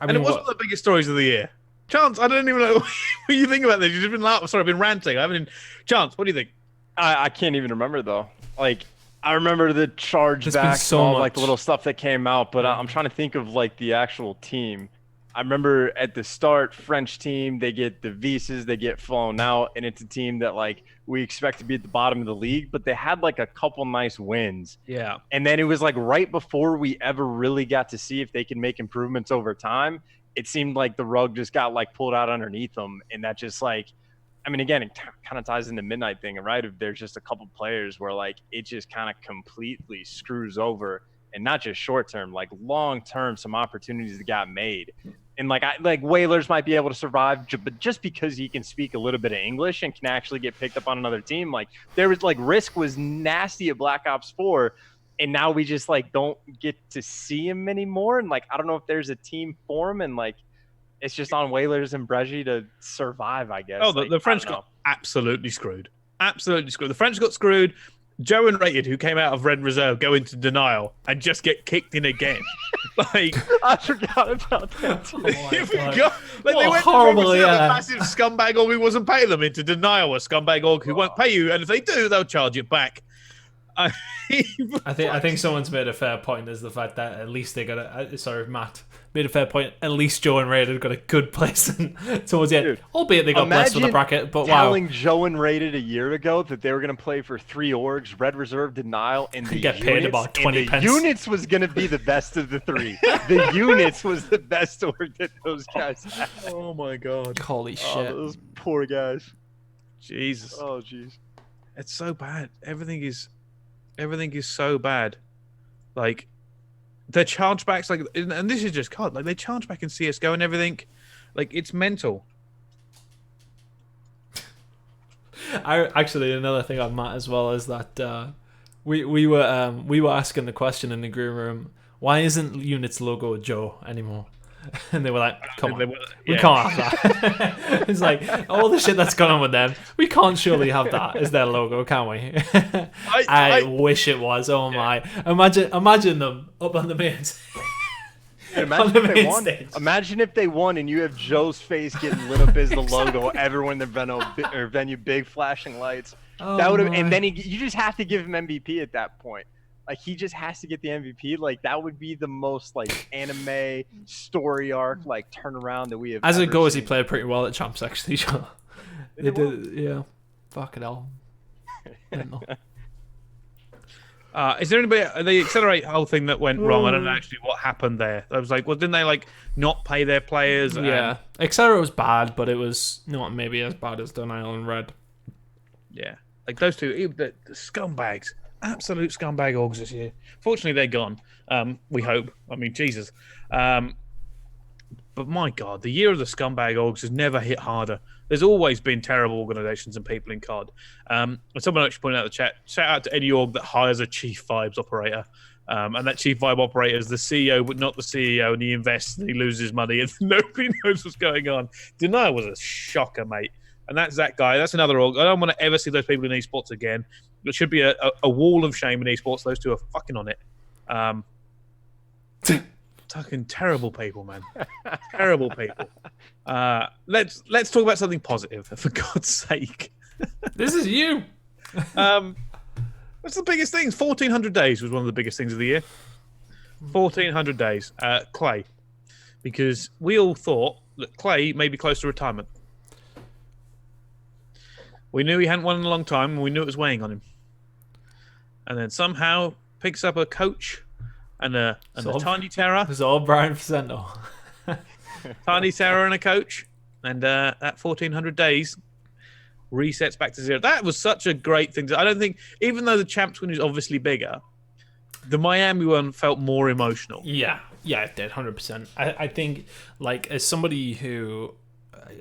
and it wasn't the biggest stories of the year. Chance, I don't even know what you think about this. You've just been laughing. Sorry, I've been ranting. I haven't. Chance, what do you think? I can't even remember though. Like, I remember the charge back, like the little stuff that came out, but I'm trying to think of like the actual team. I remember at the start, French team, they get the visas, they get flown out, and it's a team that like we expect to be at the bottom of the league, but they had like a couple nice wins. Yeah. And then it was like right before we ever really got to see if they can make improvements over time, it seemed like the rug just got like pulled out underneath them. And that just like, I mean, again, it kind of ties into Midnight thing, right? If there's just a couple players where like it just kind of completely screws over, and not just short term, like long term, some opportunities that got made. And like Whalers might be able to survive, but just because he can speak a little bit of English and can actually get picked up on another team, like there was like Risk was nasty at Black Ops 4, and now we just like don't get to see him anymore. And like I don't know if there's a team for him, and like it's just on Whalers and Breji to survive, I guess. Oh, the French got absolutely screwed. Absolutely screwed. The French got screwed. Joe and Rated, who came out of Red Reserve, go into denial and just get kicked in again. Like, I forgot about that. Oh my God. Like, they went horrible, to Red Reserve, yeah. a massive scumbag org who wasn't paying them, into denial, a scumbag org who won't pay you, and if they do, they'll charge it back. I think someone's made a fair point, is the fact that at least they got Matt made a fair point. At least Joe and Rated got a good place towards the end, Dude, albeit they got blessed with the bracket. But telling Joe and Rated a year ago that they were going to play for 3 orgs, Red Reserve, Denial, and the get units, paid about 20 and pence. the units was going to be the best of the 3. The units was the best org that those guys had. Oh my God. Holy shit! Oh, those poor guys. Jesus. Oh jeez. It's so bad. Everything is so bad. Like, their chargebacks, like, and this is just COD, like, they charge back in CS:GO and everything. Like, it's mental. Actually, another thing on Matt as well is that we were asking the question in the green room, why isn't Unit's logo Joe anymore? And they were like, come on, we can't have that. It's like, all the shit that's gone on with them, we can't surely have that as their logo, can we? I wish it was. Oh my. Imagine them up on the main stage. Imagine if they won and you have Joe's face getting lit up as the logo, everyone in the venue, big flashing lights. Oh, that would have, and then you just have to give him MVP at that point. Like, he just has to get the MVP. Like, that would be the most, like, anime story arc, like, turnaround that we have. As it goes, seen. he played pretty well at Champs, actually. They did, yeah. Fucking hell. Is there anybody, the Accelerate whole thing that went wrong? I don't know actually what happened there. I was like, well, didn't they, like, not pay their players? Yeah. Accelerate was bad, but it was not maybe as bad as Denial and Red. Yeah. Like, those two, the scumbags. Absolute scumbag orgs this year. Fortunately, they're gone. We hope. I mean, Jesus. But my God, the year of the scumbag orgs has never hit harder. There's always been terrible organizations and people in COD. Someone actually pointed out in the chat, shout out to any org that hires a chief vibes operator. And that chief vibe operator is the CEO, but not the CEO, and he invests and he loses money and nobody knows what's going on. Denial was a shocker, mate. And that's that guy. That's another org. I don't want to ever see those people in esports again. There should be a wall of shame in esports. Those two are fucking on it. Fucking terrible people, man. Terrible people. Let's talk about something positive, for God's sake. This is you. What's the biggest thing? 1,400 days was one of the biggest things of the year. 1,400 days. Clay. Because we all thought that Clay may be close to retirement. We knew he hadn't won in a long time, and we knew it was weighing on him. And then somehow picks up a coach and a Tiny Terror. It's all Brian Facendo. Tiny Terror and a coach. And that 1,400 days resets back to 0. That was such a great thing. I don't think, even though the Champs win is obviously bigger, the Miami one felt more emotional. Yeah, it did, 100%. I think, like, as somebody who...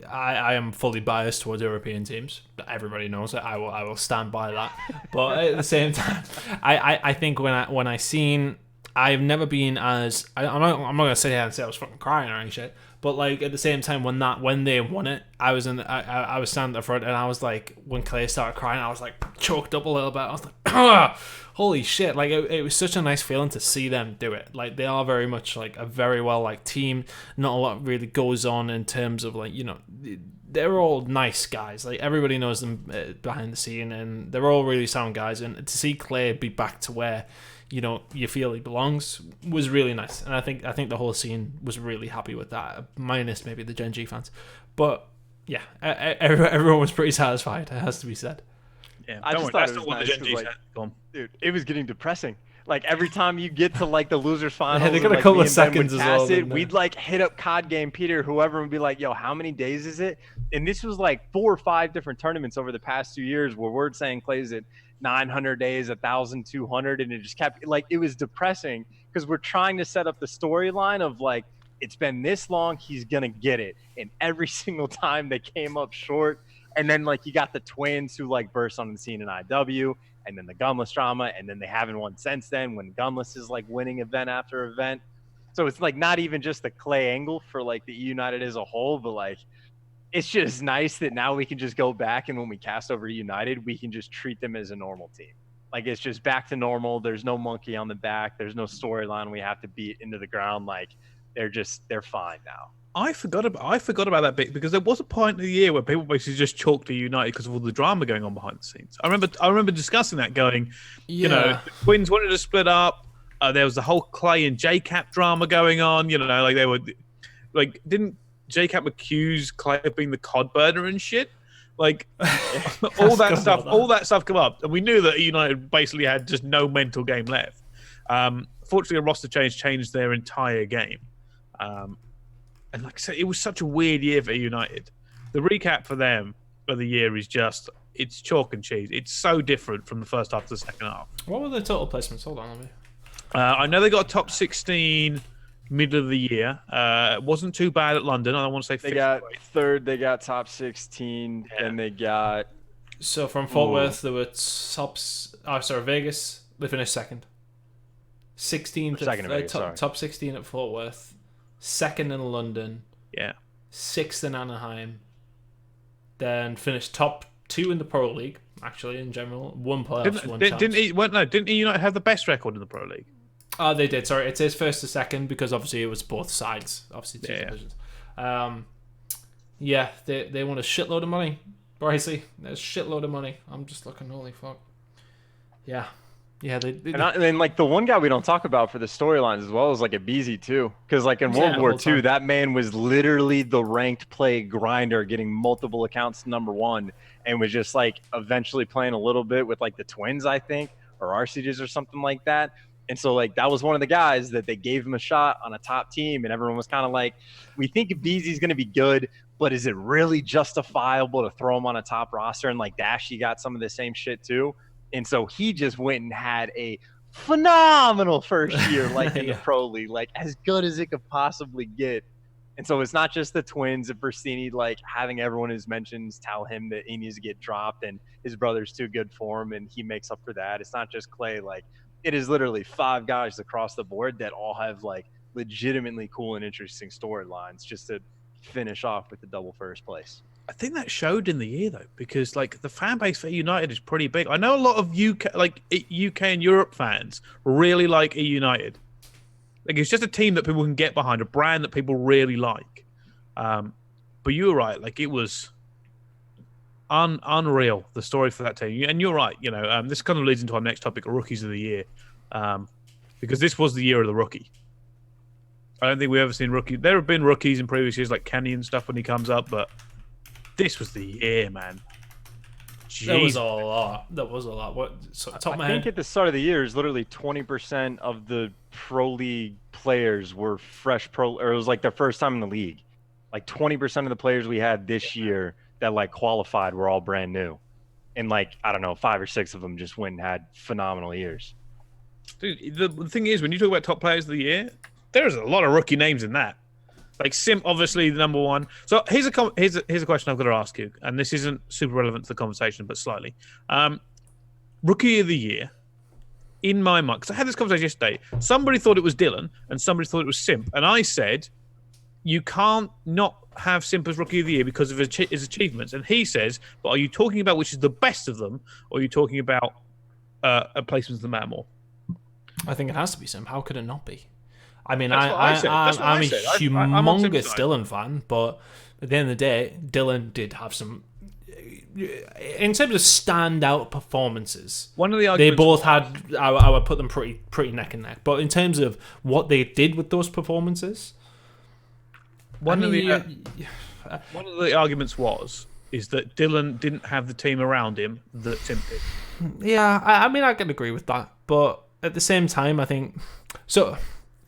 I am fully biased towards European teams. Everybody knows it. I will stand by that. But at the same time, I think when I seen, I've never been as I'm not gonna sit here and say I was fucking crying or any shit. But like at the same time when they won it, I was I was standing at the front and I was like, when Clay started crying, I was like choked up a little bit. I was like, holy shit! Like it was such a nice feeling to see them do it. Like they are very much like a very well like team. Not a lot really goes on in terms of like, you know, they're all nice guys. Like everybody knows them behind the scene, and they're all really sound guys. And to see Clay be back to where, you know, you feel he belongs was really nice. And I think the whole scene was really happy with that, minus maybe the Gen G fans. But yeah, everyone was pretty satisfied, it has to be said. Yeah, I just thought it was nice, like, dude, it was getting depressing. Like every time you get to like the losers finals, yeah, they got a like, couple of seconds as well. We'd like hit up COD Game Peter, whoever, and be like, "Yo, how many days is it?" And this was like 4 or 5 different tournaments over the past 2 years where we're saying Clay's at 900 days, 1,200, and it just kept like it was depressing because we're trying to set up the storyline of like it's been this long, he's gonna get it, and every single time they came up short. And then like you got the twins who like burst on the scene in IW, and then the Gunless drama, and then they haven't won since then when Gunless is like winning event after event. So it's like not even just the Clay angle for like the United as a whole, but like it's just nice that now we can just go back and when we cast over United, we can just treat them as a normal team. Like it's just back to normal. There's no monkey on the back. There's no storyline we have to beat into the ground. Like they're fine now. I forgot about that bit because there was a point in the year where people basically just chalked to United because of all the drama going on behind the scenes. I remember discussing that, going, you know, the Twins wanted to split up. There was the whole Clay and JCap drama going on. You know, like they were, like, didn't JCap accuse Clay of being the cod burner and shit? Like all that stuff come up, and we knew that United basically had just no mental game left. Fortunately, a roster change changed their entire game. And like I said, it was such a weird year for United. The recap for them of the year is just, it's chalk and cheese. It's so different from the first half to the second half. What were the total placements? Hold on, let me. I know they got a top 16 middle of the year. It wasn't too bad at London. I don't want to say they got third. They got top 16, and they got. So from Fort Worth, there were tops. Oh, sorry, Vegas. They finished second. 16th. Top 16 at Fort Worth. Second in London. Yeah. Sixth in Anaheim. Then finished top 2 in the Pro League, actually, in general. One playoffs, one chance. Didn't United have the best record in the Pro League? Oh, they did. Sorry, it is first to second because obviously it was both sides. Obviously, two divisions. Yeah, they won a shitload of money. Bricey, there's a shitload of money. I'm just looking, holy fuck. Yeah. Yeah, and like the one guy we don't talk about for the storylines as well is like a Beezy too, because like in World War II, that man was literally the ranked play grinder, getting multiple accounts #1, and was just like eventually playing a little bit with like the Twins, I think, or RCGs or something like that. And so like that was one of the guys that they gave him a shot on a top team, and everyone was kind of like, we think Beezy's going to be good, but is it really justifiable to throw him on a top roster? And like Dashy got some of the same shit too. And so he just went and had a phenomenal first year, like in the Pro League, like as good as it could possibly get. And so it's not just the Twins and Versini, like having everyone who's mentions tell him that he needs to get dropped and his brother's too good for him and he makes up for that. It's not just Clay. Like it is literally 5 guys across the board that all have like legitimately cool and interesting storylines just to finish off with the double first place. I think that showed in the year though, because like the fan base for United is pretty big. I know a lot of UK and Europe fans really like United. Like it's just a team that people can get behind, a brand that people really like. But you were right, like it was unreal, the story for that team. And you're right, you know, this kind of leads into our next topic, rookies of the year, because this was the year of the rookie. I don't think we've ever seen rookies. There have been rookies in previous years, like Kenny and stuff when he comes up, but this was the year, man. Jeez. That was a lot. What? I think at the start of the year, is literally 20% of the Pro League players were fresh or it was like their first time in the league. Like 20% of the players we had this year that like qualified were all brand new, and like I don't know, 5 or 6 of them just went and had phenomenal years. Dude, the thing is, when you talk about top players of the year, there's a lot of rookie names in that. Like Simp, obviously the number one. So here's a question I've got to ask you, and this isn't super relevant to the conversation, but slightly. Rookie of the year, in my mind, because I had this conversation yesterday. Somebody thought it was Dylan, and somebody thought it was Simp, and I said, you can't not have Simp as Rookie of the Year because of his achievements. And he says, but are you talking about which is the best of them, or are you talking about placements that matter more? I think it has to be Simp. How could it not be? I mean, I'm a humongous Dylan fan, but at the end of the day, Dylan did have some. In terms of standout performances, one of the they both had. I would put them pretty neck and neck. But in terms of what they did with those performances, one of the arguments is that Dylan didn't have the team around him that Simp did. Yeah, I mean, I can agree with that, but at the same time, I think so.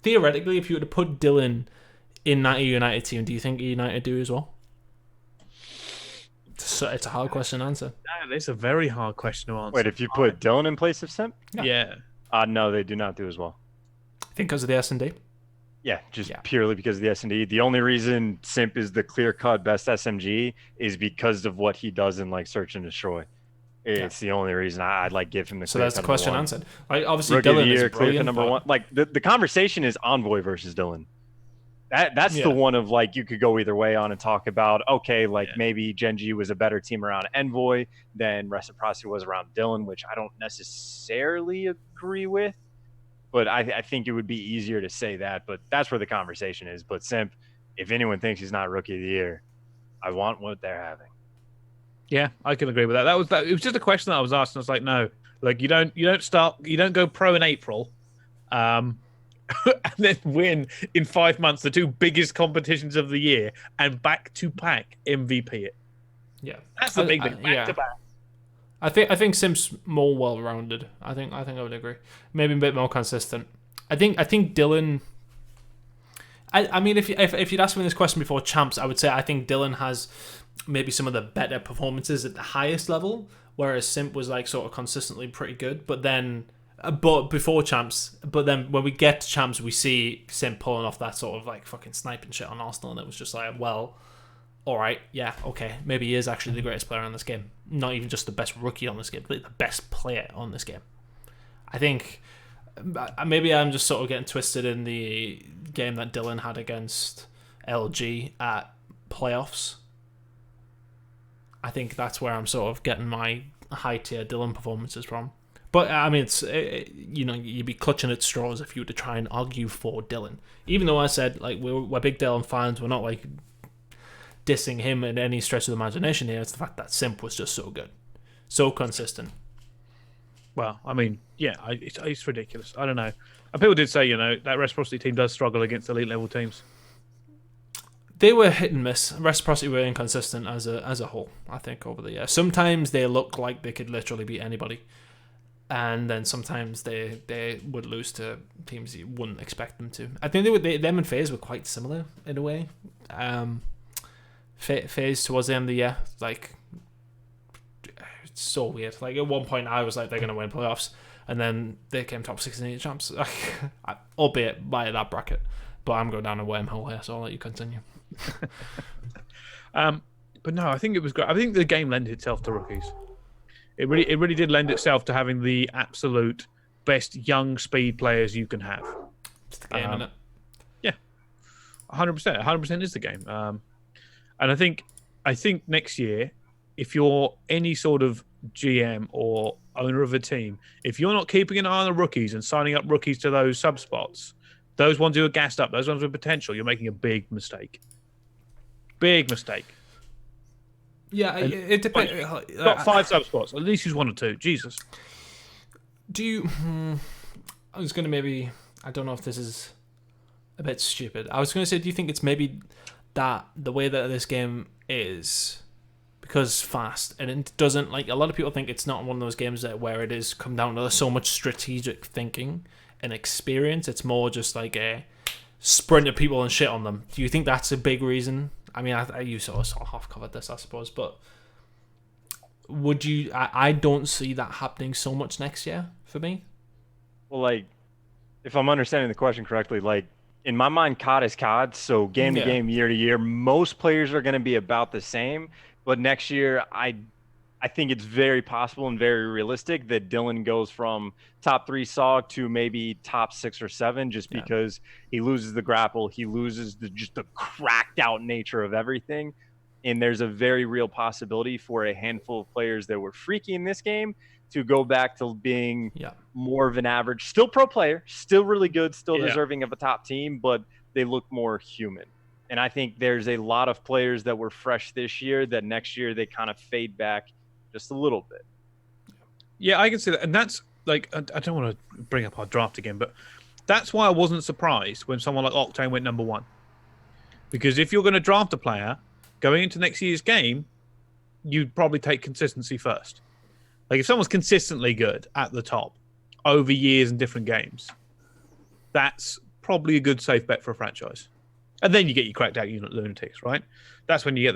Theoretically, if you were to put Dylan in that United team, do you think United do as well? So it's a hard question to answer. It's a very hard question to answer. Wait, if you put Dylan in place of Simp? Yeah. No, they do not do as well. I think because of the S&D? Yeah, purely because of the S&D. The only reason Simp is the clear-cut best SMG is because of what he does in like Search and Destroy. It's the only reason I'd like give him the. So that's the question answered. Like obviously, Rookie Dylan of the year, is brilliant. number one. Like the conversation is Envoy versus Dylan. That's the one of like you could go either way on and talk about, okay, like maybe Gen G was a better team around Envoy than Reciprocity was around Dylan, which I don't necessarily agree with, but I think it would be easier to say that, but that's where the conversation is. But Simp, if anyone thinks he's not Rookie of the Year, I want what they're having. Yeah, I can agree with that. It was just a question that I was asked, and I was like, no, like you don't go pro in April, and then win in 5 months the two biggest competitions of the year and back to back MVP it. Yeah, that's the big thing. Back to back. I think Simp's more well rounded. I think I would agree. Maybe a bit more consistent. I think Dylan. I mean, if you'd asked me this question before Champs, I would say I think Dylan has maybe some of the better performances at the highest level, whereas Simp was like sort of consistently pretty good. But before Champs, but then when we get to Champs, we see Simp pulling off that sort of like fucking sniping shit on Arsenal, and it was just like, well, all right, yeah, okay, maybe he is actually the greatest player on this game. Not even just the best rookie on this game, but the best player on this game. I think maybe I'm just sort of getting twisted in the game that Dylan had against LG at playoffs. I think that's where I'm sort of getting my high tier Dylan performances from. But I mean, it's you'd be clutching at straws if you were to try and argue for Dylan. Even though I said like we're big Dylan fans, we're not like dissing him in any stretch of the imagination here. It's the fact that Simp was just so good, so consistent. Well, I mean, yeah, it's ridiculous. I don't know. And people did say, that Reciprocity team does struggle against elite level teams. They were hit and miss. Reciprocity were inconsistent as a whole, I think, over the year. Sometimes they look like they could literally beat anybody, and then sometimes they would lose to teams you wouldn't expect them to. I think them and FaZe were quite similar in a way. FaZe towards the end of the year, like, it's so weird. Like at one point I was like, they're gonna win playoffs, and then they came top 16 Champs, albeit by that bracket. But I'm going down a wormhole here, so I'll let you continue. But no, I think it was great. I think the game lent itself to rookies. It really did lend itself to having the absolute best young speed players you can have. It's the game, isn't it? Yeah, 100%. 100% is the game. And I think next year, if you're any sort of GM or owner of a team, if you're not keeping an eye on the rookies and signing up rookies to those sub spots, those ones who are gassed up, those ones with potential, you're making a big mistake. Big mistake. Yeah, it depends. Got 5 sub spots. At least use 1 or 2. Jesus. Do you? I was going to maybe. I don't know if this is a bit stupid. I was going to say, do you think it's maybe that the way that this game is, because fast, and it doesn't, like, a lot of people think it's not one of those games where it is come down to so much strategic thinking and experience. It's more just like a sprint at people and shit on them. Do you think that's a big reason? I mean, you sort of half covered this, I suppose, but would you? I don't see that happening so much next year for me. Well, like, if I'm understanding the question correctly, like, in my mind, COD is COD, so game to game, year to year, most players are going to be about the same. But next year, I think it's very possible and very realistic that Dylan goes from top 3 SOG to maybe top 6 or 7, just because he loses the grapple, he loses just the cracked out nature of everything. And there's a very real possibility for a handful of players that were freaky in this game to go back to being more of an average, still pro player, still really good, still deserving of a top team, but they look more human. And I think there's a lot of players that were fresh this year that next year they kind of fade back just a little bit. Yeah, I can see that. And that's, like, I don't want to bring up our draft again, but that's why I wasn't surprised when someone like Octane went number 1. Because if you're going to draft a player going into next year's game, you'd probably take consistency first. Like, if someone's consistently good at the top over years and different games, that's probably a good safe bet for a franchise. And then you get your cracked out unit lunatics, right? That's when you get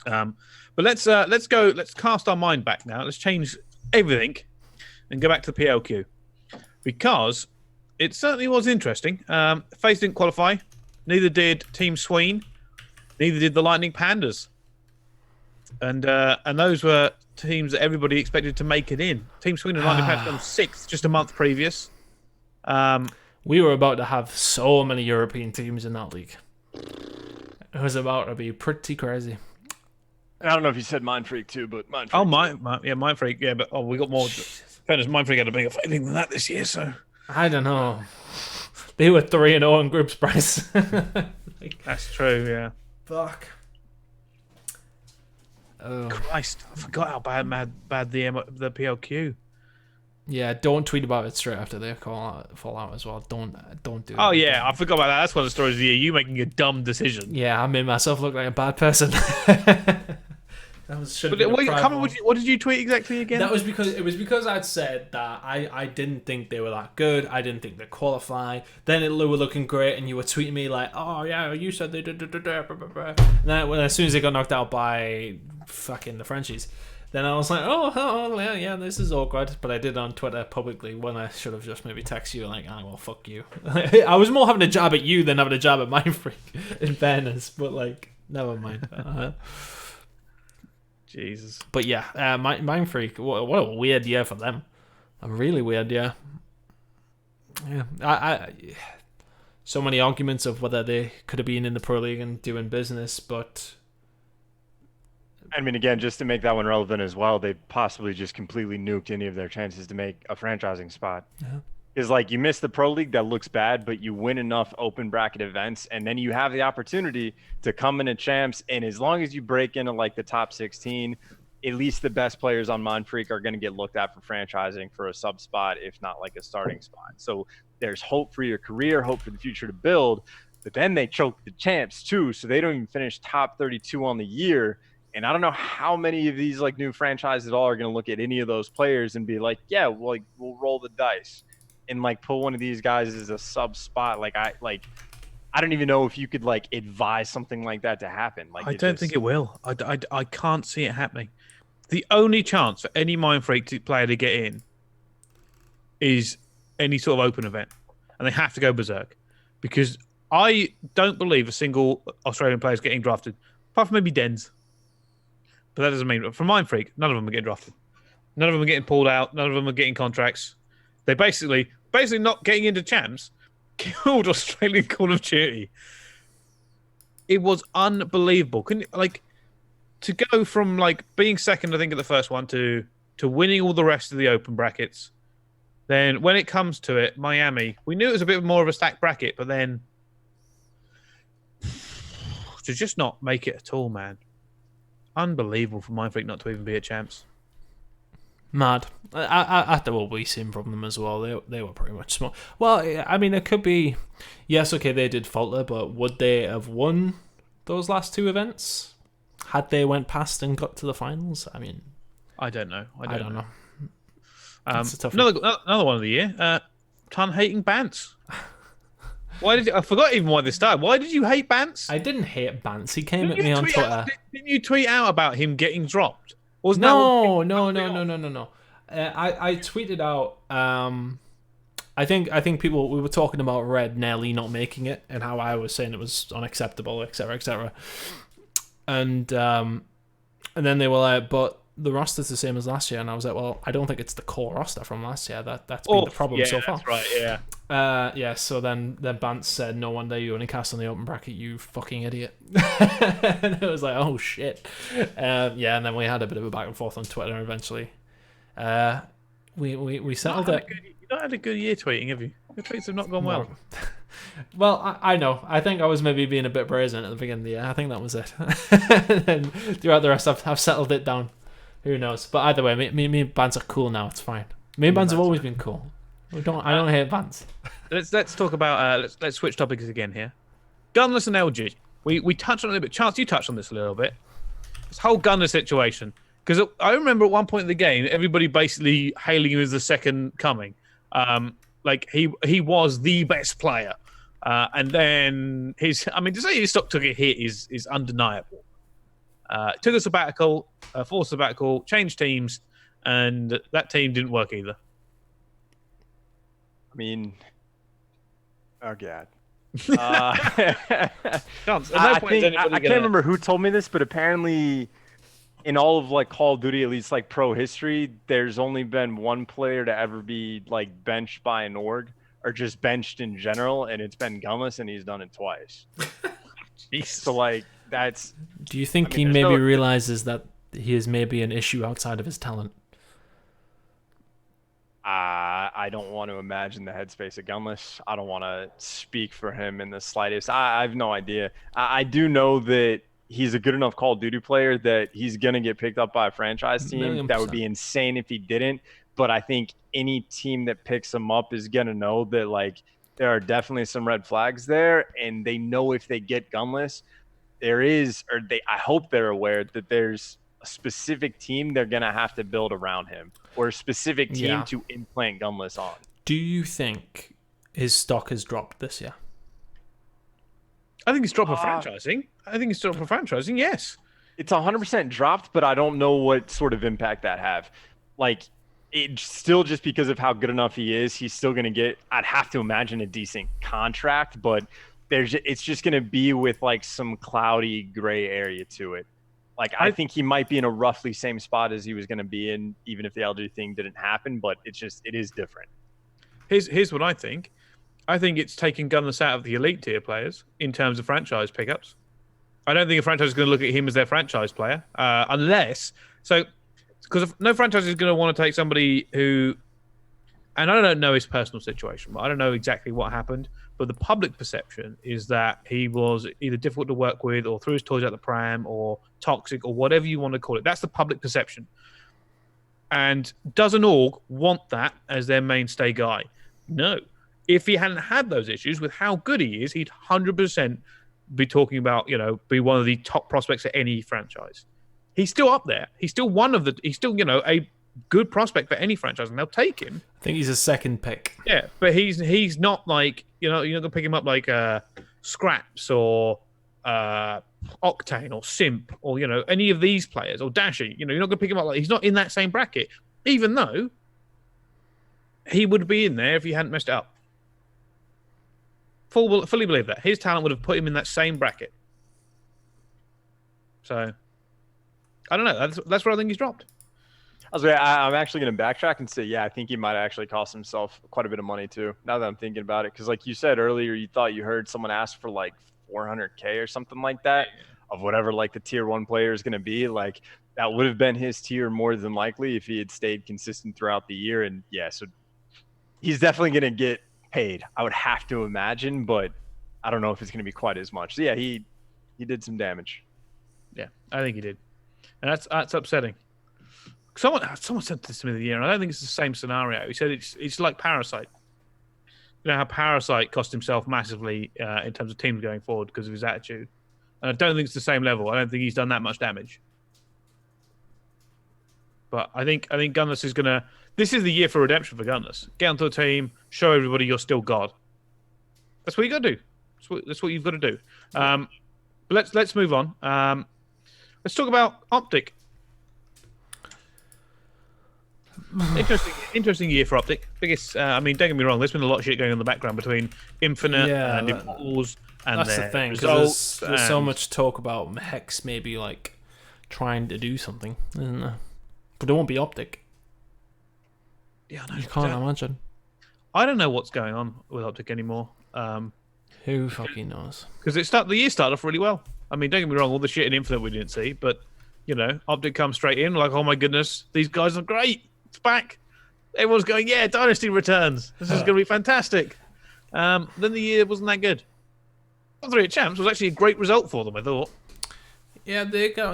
them. But let's go. Let's cast our mind back now. Let's change everything and go back to the PLQ, because it certainly was interesting. FaZe didn't qualify. Neither did Team Sween. Neither did the Lightning Pandas. And those were teams that everybody expected to make it in. Team Sween and Lightning Pandas got 6th just a month previous. we were about to have so many European teams in that league. It was about to be pretty crazy. I don't know if you said Mind Freak too, but Mind Freak. Oh, Mind Freak, yeah, but we got more. Fairness, Mind Freak had a bigger failing than that this year, so I don't know. They were 3-0 in groups, Brice. That's true, yeah. Fuck. Oh. Christ, I forgot how bad the PLQ. Yeah, don't tweet about it straight after they fall out as well. Don't do it. Oh yeah, I forgot about that. That's one of the stories of the year. You making a dumb decision. Yeah, I made myself look like a bad person. What did you tweet exactly again? That was because I'd said that I didn't think they were that good. I didn't think they'd qualify. Then they were looking great, and you were tweeting me like, "Oh yeah, you said they did." And then as soon as they got knocked out by fucking the Frenchies, then I was like, oh yeah, this is awkward. But I did it on Twitter publicly when I should have just maybe texted you like, well, fuck you. I was more having a jab at you than having a jab at Mind Freak, in fairness. But like, never mind. Jesus. But yeah, Mind Freak, what a weird year for them. A really weird year. Yeah, I so many arguments of whether they could have been in the Pro League and doing business, but I mean, again, just to make that one relevant as well, they possibly just completely nuked any of their chances to make a franchising spot. Yeah. Is like you miss the Pro League, that looks bad, but you win enough open bracket events, and then you have the opportunity to come into champs. And as long as you break into like the top 16, at least the best players on Mind Freak are going to get looked at for franchising for a sub spot, if not like a starting spot. So there's hope for your career, hope for the future to build. But then they choke the champs too, so they don't even finish top 32 on the year. And I don't know how many of these like new franchises at all are going to look at any of those players and be like, yeah, we'll roll the dice and like pull one of these guys as a sub spot. I don't even know if you could like advise something like that to happen. Like, I don't think it will. I can't see it happening. The only chance for any Mind Freak player to get in is any sort of open event, and they have to go berserk, because I don't believe a single Australian player is getting drafted, apart from maybe Dens. But that doesn't mean, for Mind Freak, none of them are getting drafted. None of them are getting pulled out. None of them are getting contracts. They basically not getting into champs killed Australian Call of Duty. It was unbelievable. To go from like being second, I think, at the first one to winning all the rest of the open brackets. Then when it comes to it, Miami, we knew it was a bit more of a stacked bracket, but then to just not make it at all, man. Unbelievable for Mind Freak not to even be at champs. Mad. At the World we seen from them as well. They were pretty much small. Well, I mean, it could be. Yes, okay, they did falter, but would they have won those last two events had they went past and got to the finals? I mean, I don't know. I don't know. Another one of the year. Tunn hating Bance. Why did I forgot even why this started? Why did you hate Bance? I didn't hate Bance. He came at me on Twitter. Didn't you tweet out about him getting dropped? No. I tweeted out. I think people, we were talking about Red Nelly not making it and how I was saying it was unacceptable, etc., etc. And then they were like, but the roster's the same as last year, and I was like, well, I don't think it's the core roster from last year. That's been the problem so far. That's right, yeah. So then Bance said, no wonder you only cast on the open bracket, you fucking idiot. And it was like, oh shit. And then we had a bit of a back and forth on Twitter, and eventually we settled it. You've not had a good year tweeting, have you? Your tweets have not gone well. Well, I know. I think I was maybe being a bit brazen at the beginning of the year. I think that was it. And throughout the rest, I've settled it down. Who knows? But either way, me and Bance are cool now. It's fine. Me and Bance have always been cool. I don't hate Bance. Let's talk about. Let's switch topics again here. Gunless and LG. We touched on it a little bit. Chance, you touched on this a little bit. This whole Gunless situation. Because I remember at one point in the game, everybody basically hailing him as the second coming. Like he was the best player. And then to say his stock took a hit is undeniable. Took a sabbatical, forced sabbatical, changed teams, and that team didn't work either. I mean, oh god. I can't remember who told me this, but apparently in all of like Call of Duty, at least like pro history, there's only been one player to ever be like benched by an org or just benched in general, and it's been Gunless, and he's done it twice. So like that's. Do you think I mean, he there's maybe no- realizes that he is maybe an issue outside of his talent? I don't want to imagine the headspace of Gunless. I don't want to speak for him in the slightest. I have no idea. I do know that he's a good enough Call of Duty player that he's going to get picked up by a franchise team. Million That would percent. be insane if he didn't. But I think any team that picks him up is going to know that, like, there are definitely some red flags there. And they know if they get Gunless, I hope they're aware that there's a specific team they're going to have to build around him, or a specific team to implant Gunless on. Do you think his stock has dropped this year? I think it's dropped for franchising. I think it's dropped for franchising. Yes, it's 100% dropped, but I don't know what sort of impact that have. Like, it still, just because of how good enough he is, he's still going to get, I'd have to imagine, a decent contract, but it's just going to be with like some cloudy gray area to it. Like, I think he might be in a roughly same spot as he was going to be in, even if the LG thing didn't happen, but it is different. Here's what I think. I think it's taking Gunless out of the elite tier players in terms of franchise pickups. I don't think a franchise is going to look at him as their franchise player, because no franchise is going to want to take somebody who, and I don't know his personal situation, but I don't know exactly what happened, but the public perception is that he was either difficult to work with, or threw his toys out the pram, or toxic, or whatever you want to call it. That's the public perception. And does an org want that as their mainstay guy? No. If he hadn't had those issues with how good he is, he'd 100% be talking about, be one of the top prospects at any franchise. He's still up there. He's still a good prospect for any franchise, and they'll take him. I think he's a second pick. Yeah, but he's not like, you're not going to pick him up like Scraps or Octane or Simp or, any of these players, or Dashy. You're not going to pick him up like, he's not in that same bracket, even though he would be in there if he hadn't messed it up. Fully believe that. His talent would have put him in that same bracket. So, I don't know. That's where I think he's dropped. I'm actually going to backtrack and say, yeah, I think he might have actually cost himself quite a bit of money too, now that I'm thinking about it. Because like you said earlier, you thought you heard someone ask for like $400K or something like that of whatever like the tier 1 player is going to be. Like, that would have been his tier more than likely if he had stayed consistent throughout the year. And yeah, so he's definitely going to get paid, I would have to imagine, but I don't know if it's going to be quite as much. So yeah, he did some damage. Yeah, I think he did, and that's upsetting. Someone said this to me the other year, and I don't think it's the same scenario. He said it's like Parasite. You know how Parasite cost himself massively in terms of teams going forward because of his attitude, and I don't think it's the same level. I don't think he's done that much damage. But I think Gunless is gonna. This is the year for redemption for Gunless. Get onto a team, show everybody you're still God. That's what you got to do. That's what you've got to do. But let's move on. Let's talk about Optic. Interesting year for Optic. Biggest. Don't get me wrong. There's been a lot of shit going on in the background between Infinite and Immortals and that's their the thing. results. There's so much talk about Hex maybe like trying to do something, isn't there? But it won't be Optic. Yeah, I know. You can't imagine. I don't know what's going on with Optic anymore. Who fucking knows? Because the year started off really well. I mean, don't get me wrong, all the shit in Infinite we didn't see, but Optic comes straight in like, oh my goodness, these guys are great. It's back. Everyone's going, yeah, Dynasty returns. This is going to be fantastic. Then the year wasn't that good. Top 3 at Champs was actually a great result for them, I thought. Yeah, they go.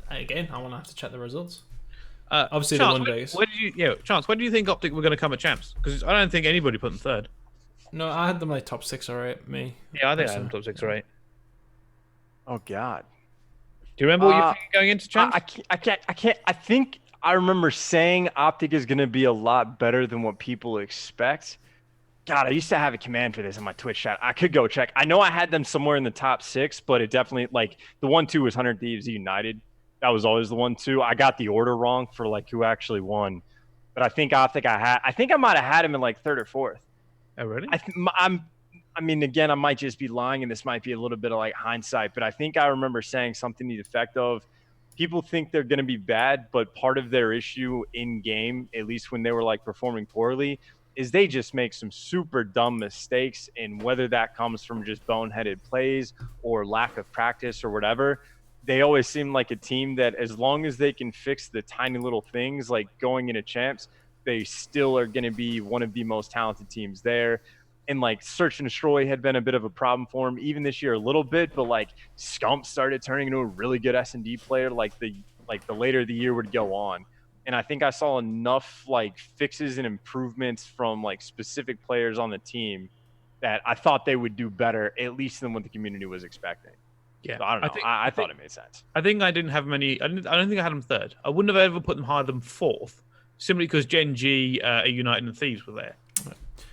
Again, I want to have to check the results. Obviously, Chance, the one Vegas. Chance, where do you think Optic were going to come at Champs? Because I don't think anybody put them third. No, I had them like top 6 or 8. Me. Yeah, I think I had them top 6 or 8. Oh God. Do you remember what you were thinking going into Champs? I can't. I think I remember saying Optic is going to be a lot better than what people expect. God, I used to have a command for this in my Twitch chat. I could go check. I know I had them somewhere in the top 6, but it definitely, like, the 1-2 was 100 Thieves United. That was always the 1-2. I got the order wrong for like who actually won, but I think Optic I think I might have had him in like 3rd or 4th. Oh really? I mean, again, I might just be lying, and this might be a little bit of like hindsight, but I think I remember saying something to the effect of, people think they're going to be bad, but part of their issue in game, at least when they were like performing poorly, is they just make some super dumb mistakes, and whether that comes from just boneheaded plays or lack of practice or whatever, they always seem like a team that as long as they can fix the tiny little things like going into champs, they still are going to be one of the most talented teams there. And like search and destroy had been a bit of a problem for him even this year a little bit, but like Scump started turning into a really good S&D player like the later the year would go on. And I think I saw enough like fixes and improvements from like specific players on the team that I thought they would do better, at least than what the community was expecting. Yeah, so I don't know. I thought it made sense. I think I didn't have many. I don't think I had them third. I wouldn't have ever put them higher than fourth, simply because Gen G, United, and Thieves were there.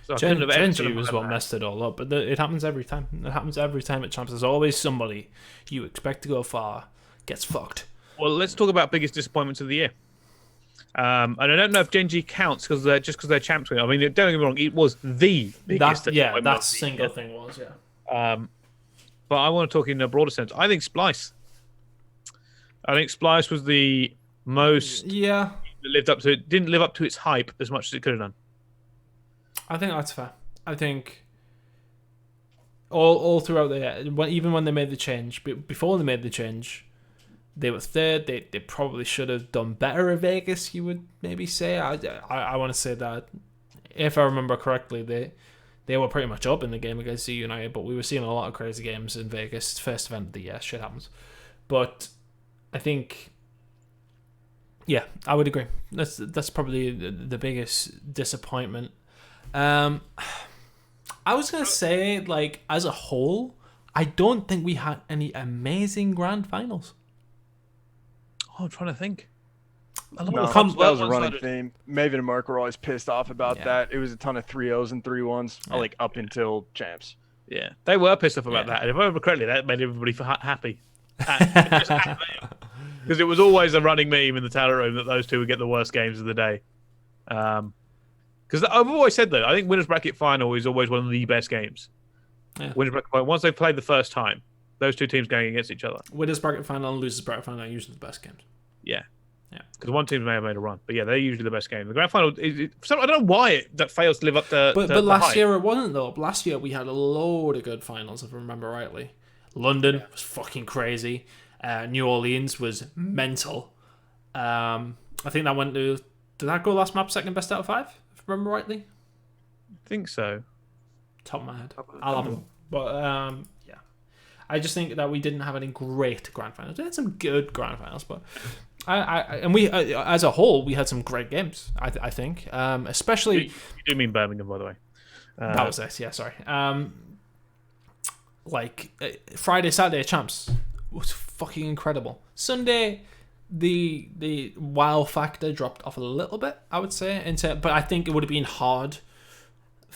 So Gen G was what messed it all up, but it happens every time. It happens every time at champs. There's always somebody you expect to go far gets fucked. Well, let's talk about biggest disappointments of the year. And I don't know if Gen G counts because they're champs. I mean, don't get me wrong, it was the biggest. That single thing was, yeah. But I want to talk in a broader sense. I think Splice. I think Splice was the most. Yeah. Lived up to it. Didn't live up to its hype as much as it could have done. I think that's fair. I think all throughout even when they made the change, before they made the change, they were third. They probably should have done better at Vegas, you would maybe say. I want to say that, if I remember correctly, they were pretty much up in the game against the United, but we were seeing a lot of crazy games in Vegas. First event of the year, shit happens. But I think, yeah, I would agree. That's probably the biggest disappointment. I was going to say, like, as a whole, I don't think we had any amazing grand finals. Oh, I'm trying to think. That was a running theme. Maven and Mark were always pissed off about that. It was a ton of 3-0s and 3-1s, like up until champs. Yeah, they were pissed off about that. And if I remember correctly, that made everybody happy. Because it was always a running meme in the talent room that those two would get the worst games of the day. Because I've always said that I think winners bracket final is always one of the best games. Yeah. Winners bracket final, once they've played the first time, those two teams going against each other. Winners bracket final and losers bracket final are usually the best games. Yeah. Yeah. Because one team may have made a run, but yeah, they're usually the best game. The grand final, I don't know why that fails to live up to. But last year it wasn't though. Last year we had a load of good finals, if I remember rightly. London was fucking crazy. New Orleans was mental. I think that went to. Did that go last map second best out of 5? If I remember rightly. I think so. Top of my head. I'll have them. But yeah, I just think that we didn't have any great grand finals. We had some good grand finals, but and we as a whole we had some great games. I think, especially. You do mean Birmingham, by the way. That was it. Yeah, sorry. Like Friday, Saturday champs was fucking incredible. Sunday, the wow factor dropped off a little bit, I would say. But I think it would have been hard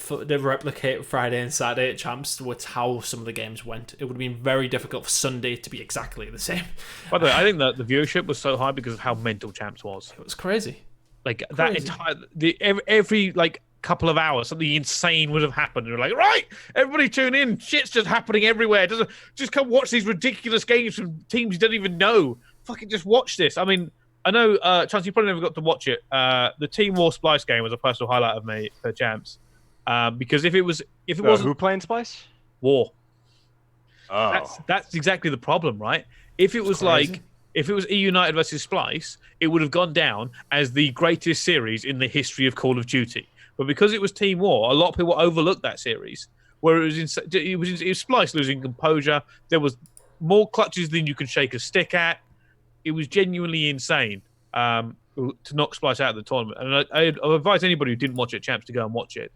to replicate Friday and Saturday at champs with how some of the games went. It would have been very difficult for Sunday to be exactly the same. By the way, I think that the viewership was so high because of how mental champs was. It was crazy. Like that entire every like couple of hours, something insane would have happened. You're like, right, everybody tune in. Shit's just happening everywhere. Just come watch these ridiculous games from teams you don't even know. Fucking just watch this. I mean, I know, Chance, you probably never got to watch it. The Team War Splice game was a personal highlight of me for champs. Because if it wasn't who playing Splice? War. Oh, that's exactly the problem, right? If it was if it was E United versus Splice, it would have gone down as the greatest series in the history of Call of Duty. But because it was Team War, a lot of people overlooked that series. Where it was Splice losing composure. There was more clutches than you can shake a stick at. It was genuinely insane to knock Splice out of the tournament. And I advise anybody who didn't watch it, champs, to go and watch it.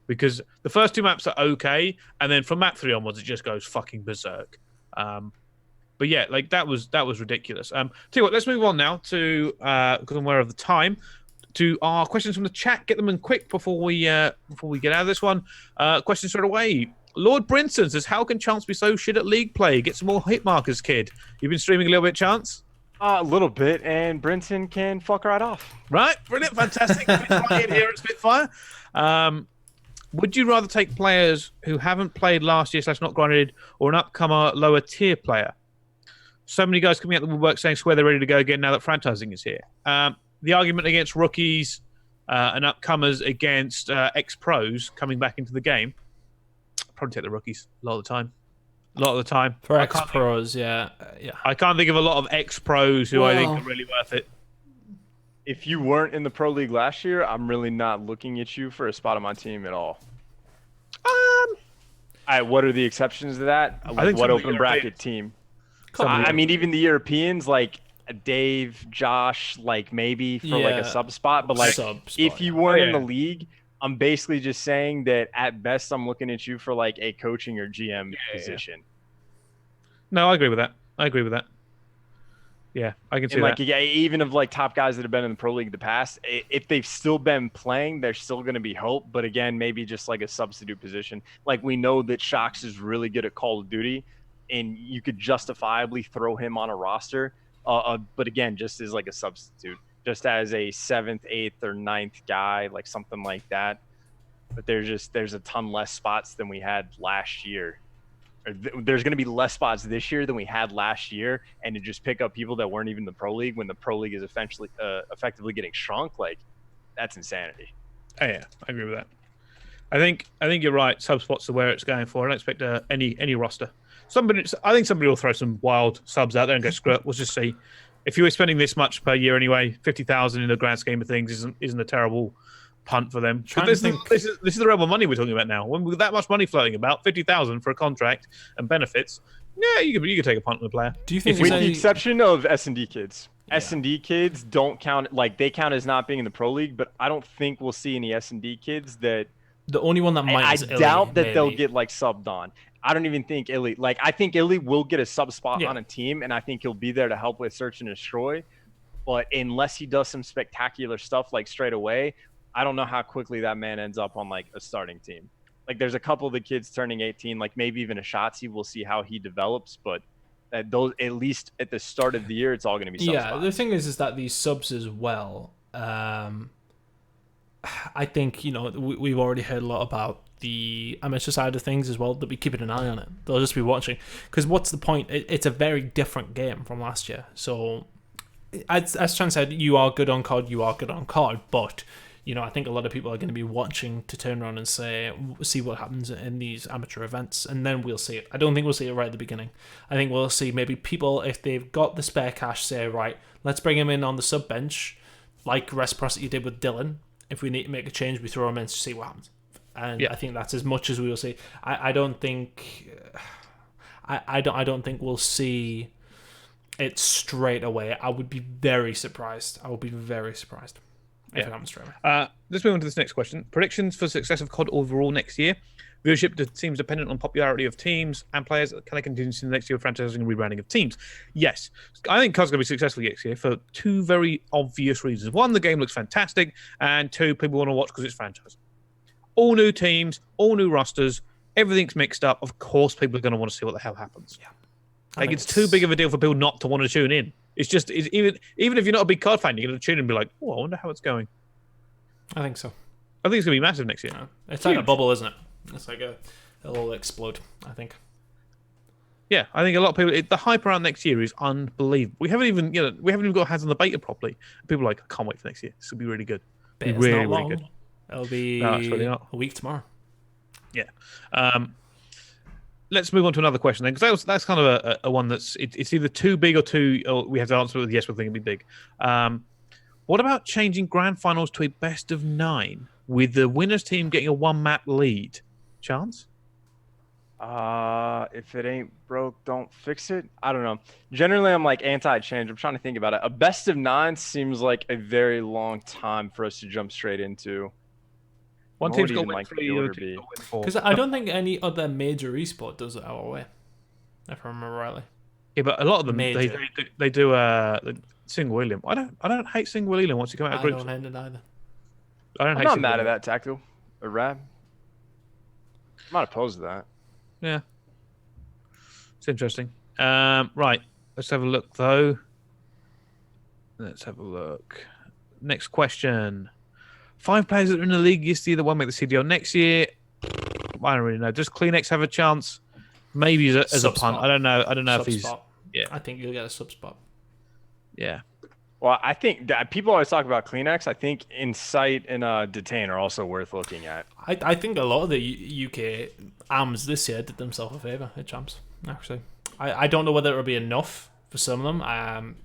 Because the first 2 maps are okay, and then from map 3 onwards, it just goes fucking berserk. But yeah, like that was ridiculous. Tell you what, let's move on now to because I'm aware of the time, to our questions from the chat. Get them in quick before we get out of this one. Question straight away. Lord Brinson says, "How can Chance be so shit at league play? Get some more hit markers, kid." You've been streaming a little bit, Chance? A little bit, and Brinson can fuck right off. Right, brilliant, fantastic. Right here at Spitfire. Would you rather take players who haven't played last year / not grinded, or an upcomer lower tier player? So many guys coming out of the woodwork saying swear they're ready to go again now that franchising is here. The argument against rookies and upcomers against ex-pros coming back into the game, probably take the rookies a lot of the time. For ex-pros, yeah. I can't think of a lot of ex-pros who I think are really worth it. If you weren't in the pro league last year, I'm really not looking at you for a spot on my team at all. What are the exceptions to that? I think what open bracket team? I mean, even the Europeans, like Dave, Josh, like maybe for like a sub spot, but like if you weren't in the league, I'm basically just saying that at best I'm looking at you for like a coaching or GM position. No, I agree with that. Yeah, I can see that. Yeah, even of like top guys that have been in the pro league in the past, if they've still been playing, there's still going to be hope. But again, maybe just like a substitute position. Like we know that Shox is really good at Call of Duty, and you could justifiably throw him on a roster. But again, just as like a substitute, just as a 7th, 8th, or 9th guy, like something like that. But there's a ton less spots than we had last year. There's going to be less spots this year than we had last year, and to just pick up people that weren't even in the pro league when the pro league is effectively getting shrunk, like that's insanity. Oh, yeah, I agree with that. I think you're right. Sub spots are where it's going for. I don't expect any roster. I think somebody will throw some wild subs out there and go screw it. We'll just see. If you were spending this much per year anyway, 50,000 in the grand scheme of things isn't a terrible punt for them. This is the realm of money we're talking about now. When with that much money floating about, 50,000 for a contract and benefits, yeah, you could take a punt on the player. Do you think, with the exception of S&D kids, S&D kids don't count, like they count as not being in the pro league, but I don't think we'll see any S&D kids that. The only one that might. I doubt that they'll get like subbed on. I don't even think Illy. Like I think Illy will get a sub spot on a team, and I think he'll be there to help with search and destroy. But unless he does some spectacular stuff like straight away, I don't know how quickly that man ends up on like a starting team. Like there's a couple of the kids turning 18, like maybe even a Shotzi. We'll see how he develops, but at least at the start of the year, it's all going to be sub spots. The thing is that these subs as well. I think we've already heard a lot about the amateur side of things as well. They'll be keeping an eye on it. They'll just be watching because what's the point? It's a very different game from last year. So as Chan said, you are good on COD. But I think a lot of people are going to be watching to turn around and see what happens in these amateur events, and then we'll see it. I don't think we'll see it right at the beginning. I think we'll see maybe people, if they've got the spare cash, say, right, let's bring him in on the sub bench, like Reciprocity did with Dylan. If we need to make a change, we throw him in to see what happens. And I think that's as much as we will see. I don't think we'll see it straight away. I would be very surprised. If it happens straight away. Let's move on to this next question. Predictions for success of COD overall next year. Viewership seems dependent on popularity of teams and players. Can they continue to the next year franchising and rebranding of teams? Yes. I think COD's going to be successful next year for two very obvious reasons. One, the game looks fantastic, and two, people want to watch because it's franchising. All new teams, all new rosters, everything's mixed up. Of course, people are going to want to see what the hell happens. Yeah. It's too big of a deal for people not to want to tune in. It's even if you're not a big COD fan, you're going to tune in and be like, oh, I wonder how it's going. I think so. I think it's going to be massive next year. Yeah. It's like a bubble, isn't it? It's like it'll explode, I think. Yeah, I think a lot of people. The hype around next year is unbelievable. We haven't even got hands on the beta properly. People are like, I can't wait for next year. This will be really good. It's really, really good. It'll be a week tomorrow. Yeah. Let's move on to another question then, because that's kind of a one that's it's either too big or we have to answer with yes, we think it'll be big. What about changing grand finals to a best of 9 with the winners team getting a 1-map lead? Chance? If it ain't broke, don't fix it. I don't know. Generally, I'm like anti-change. I'm trying to think about it. A best of 9 seems like a very long time for us to jump straight into. One team's got to win 3, the other team's got to win 4. Because I don't think any other major esport does it our way, if I remember rightly. Yeah, but a lot of them they do single William. I don't hate single William once you come out of groups. I don't hate it either. I'm not mad at that tactical or Rab. I'm not opposed to that. Yeah. It's interesting. Right. Let's have a look, though. Let's have a look. Next question. 5 players that are in the league this year that won't make the CDL next year. I don't really know. Does Kleenex have a chance? Maybe as a punt. I don't know. I don't know if he's... Yeah. I think you'll get a sub spot. Yeah. Well, I think that people always talk about Kleenex. I think Insight and Detain are also worth looking at. I think a lot of the UK AMs this year did themselves a favour at Champs, actually. I don't know whether it'll be enough for some of them.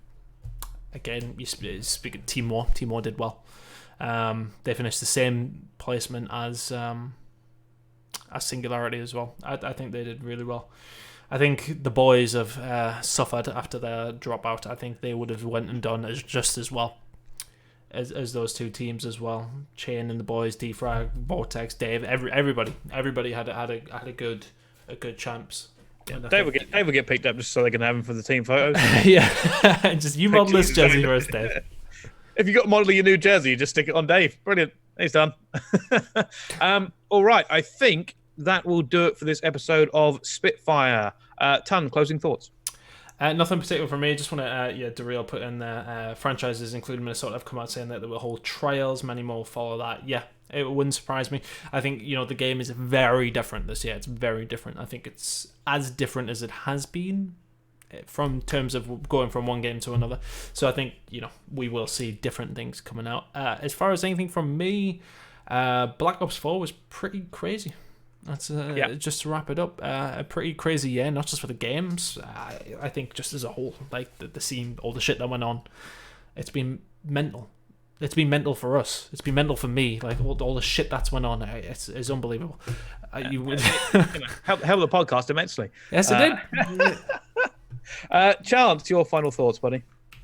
Again, you speak of Timor. Timor did well. They finished the same placement as Singularity as well. I think they did really well. I think the boys have suffered after their dropout. I think they would have went and done just as well as those two teams as well. Chain and the boys, Defrag, Vortex, Dave, everybody had a good champs. Yeah, Dave will get picked up just so they can have him for the team photos. Yeah, just you model this jersey for us, Dave. If you got to model your new jersey, you just stick it on Dave. Brilliant. He's done. All right, I think that will do it for this episode of Spitfire. Tunn, closing thoughts? Nothing particular for me. Just want to, Daryl put in there. Franchises, including Minnesota, have come out saying that there will hold trials. Many more will follow that. Yeah, it wouldn't surprise me. I think, the game is very different this year. It's very different. I think it's as different as it has been from terms of going from one game to another. So I think, we will see different things coming out. As far as anything from me, Black Ops 4 was pretty crazy. That's just to wrap it up. A pretty crazy year, not just for the games. I think just as a whole, like the scene, all the shit that went on, it's been mental. It's been mental for us. It's been mental for me. Like all the shit that's went on, it's unbelievable. You would help the podcast immensely. Yes, it did. Chance, your final thoughts, buddy.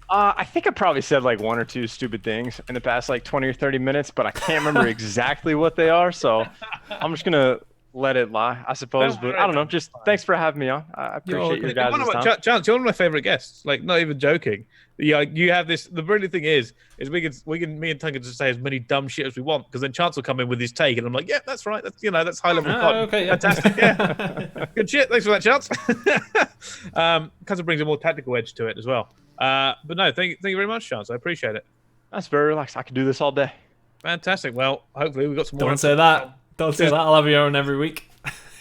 I think I probably said like one or two stupid things in the past like 20 or 30 minutes, but I can't remember exactly what they are. So I'm just gonna let it lie, I suppose. But I don't know. Just thanks for having me on. I appreciate your guys' time. Chance, you're one of my favorite guests. Like, not even joking. Yeah, you have this. The brilliant thing is me and Tunn can just say as many dumb shit as we want, because then Chance will come in with his take, and I'm like, yeah, that's right. That's high level. Okay, yeah. Fantastic. Yeah, good shit. Thanks for that, Chance. Because it brings a more tactical edge to it as well. But no, thank you very much, Chance. I appreciate it. That's very relaxed. I could do this all day. Fantastic. Well, hopefully we've got some more. Don't say that. Don't say that. I'll have your own every week.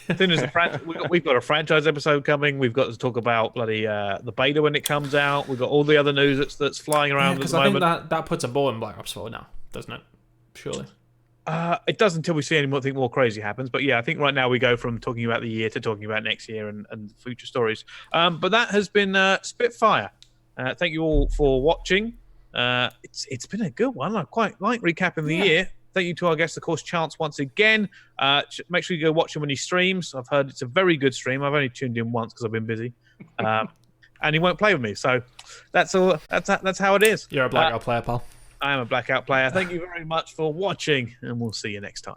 We've got a franchise episode coming. We've got to talk about bloody the beta when it comes out. We've got all the other news that's flying around at the moment. I think that puts a ball in Black Ops 4 now, doesn't it? Surely. It does until we see anything more crazy happens. But yeah, I think right now we go from talking about the year to talking about next year and future stories. But that has been Spitfire. Thank you all for watching. It's been a good one. I quite like recapping the year. Thank you to our guest, of course, Chance, once again. Make sure you go watch him when he streams. I've heard it's a very good stream. I've only tuned in once because I've been busy. And he won't play with me. So that's all. That's how it is. You're a blackout player, pal. I am a blackout player. Thank you very much for watching, and we'll see you next time.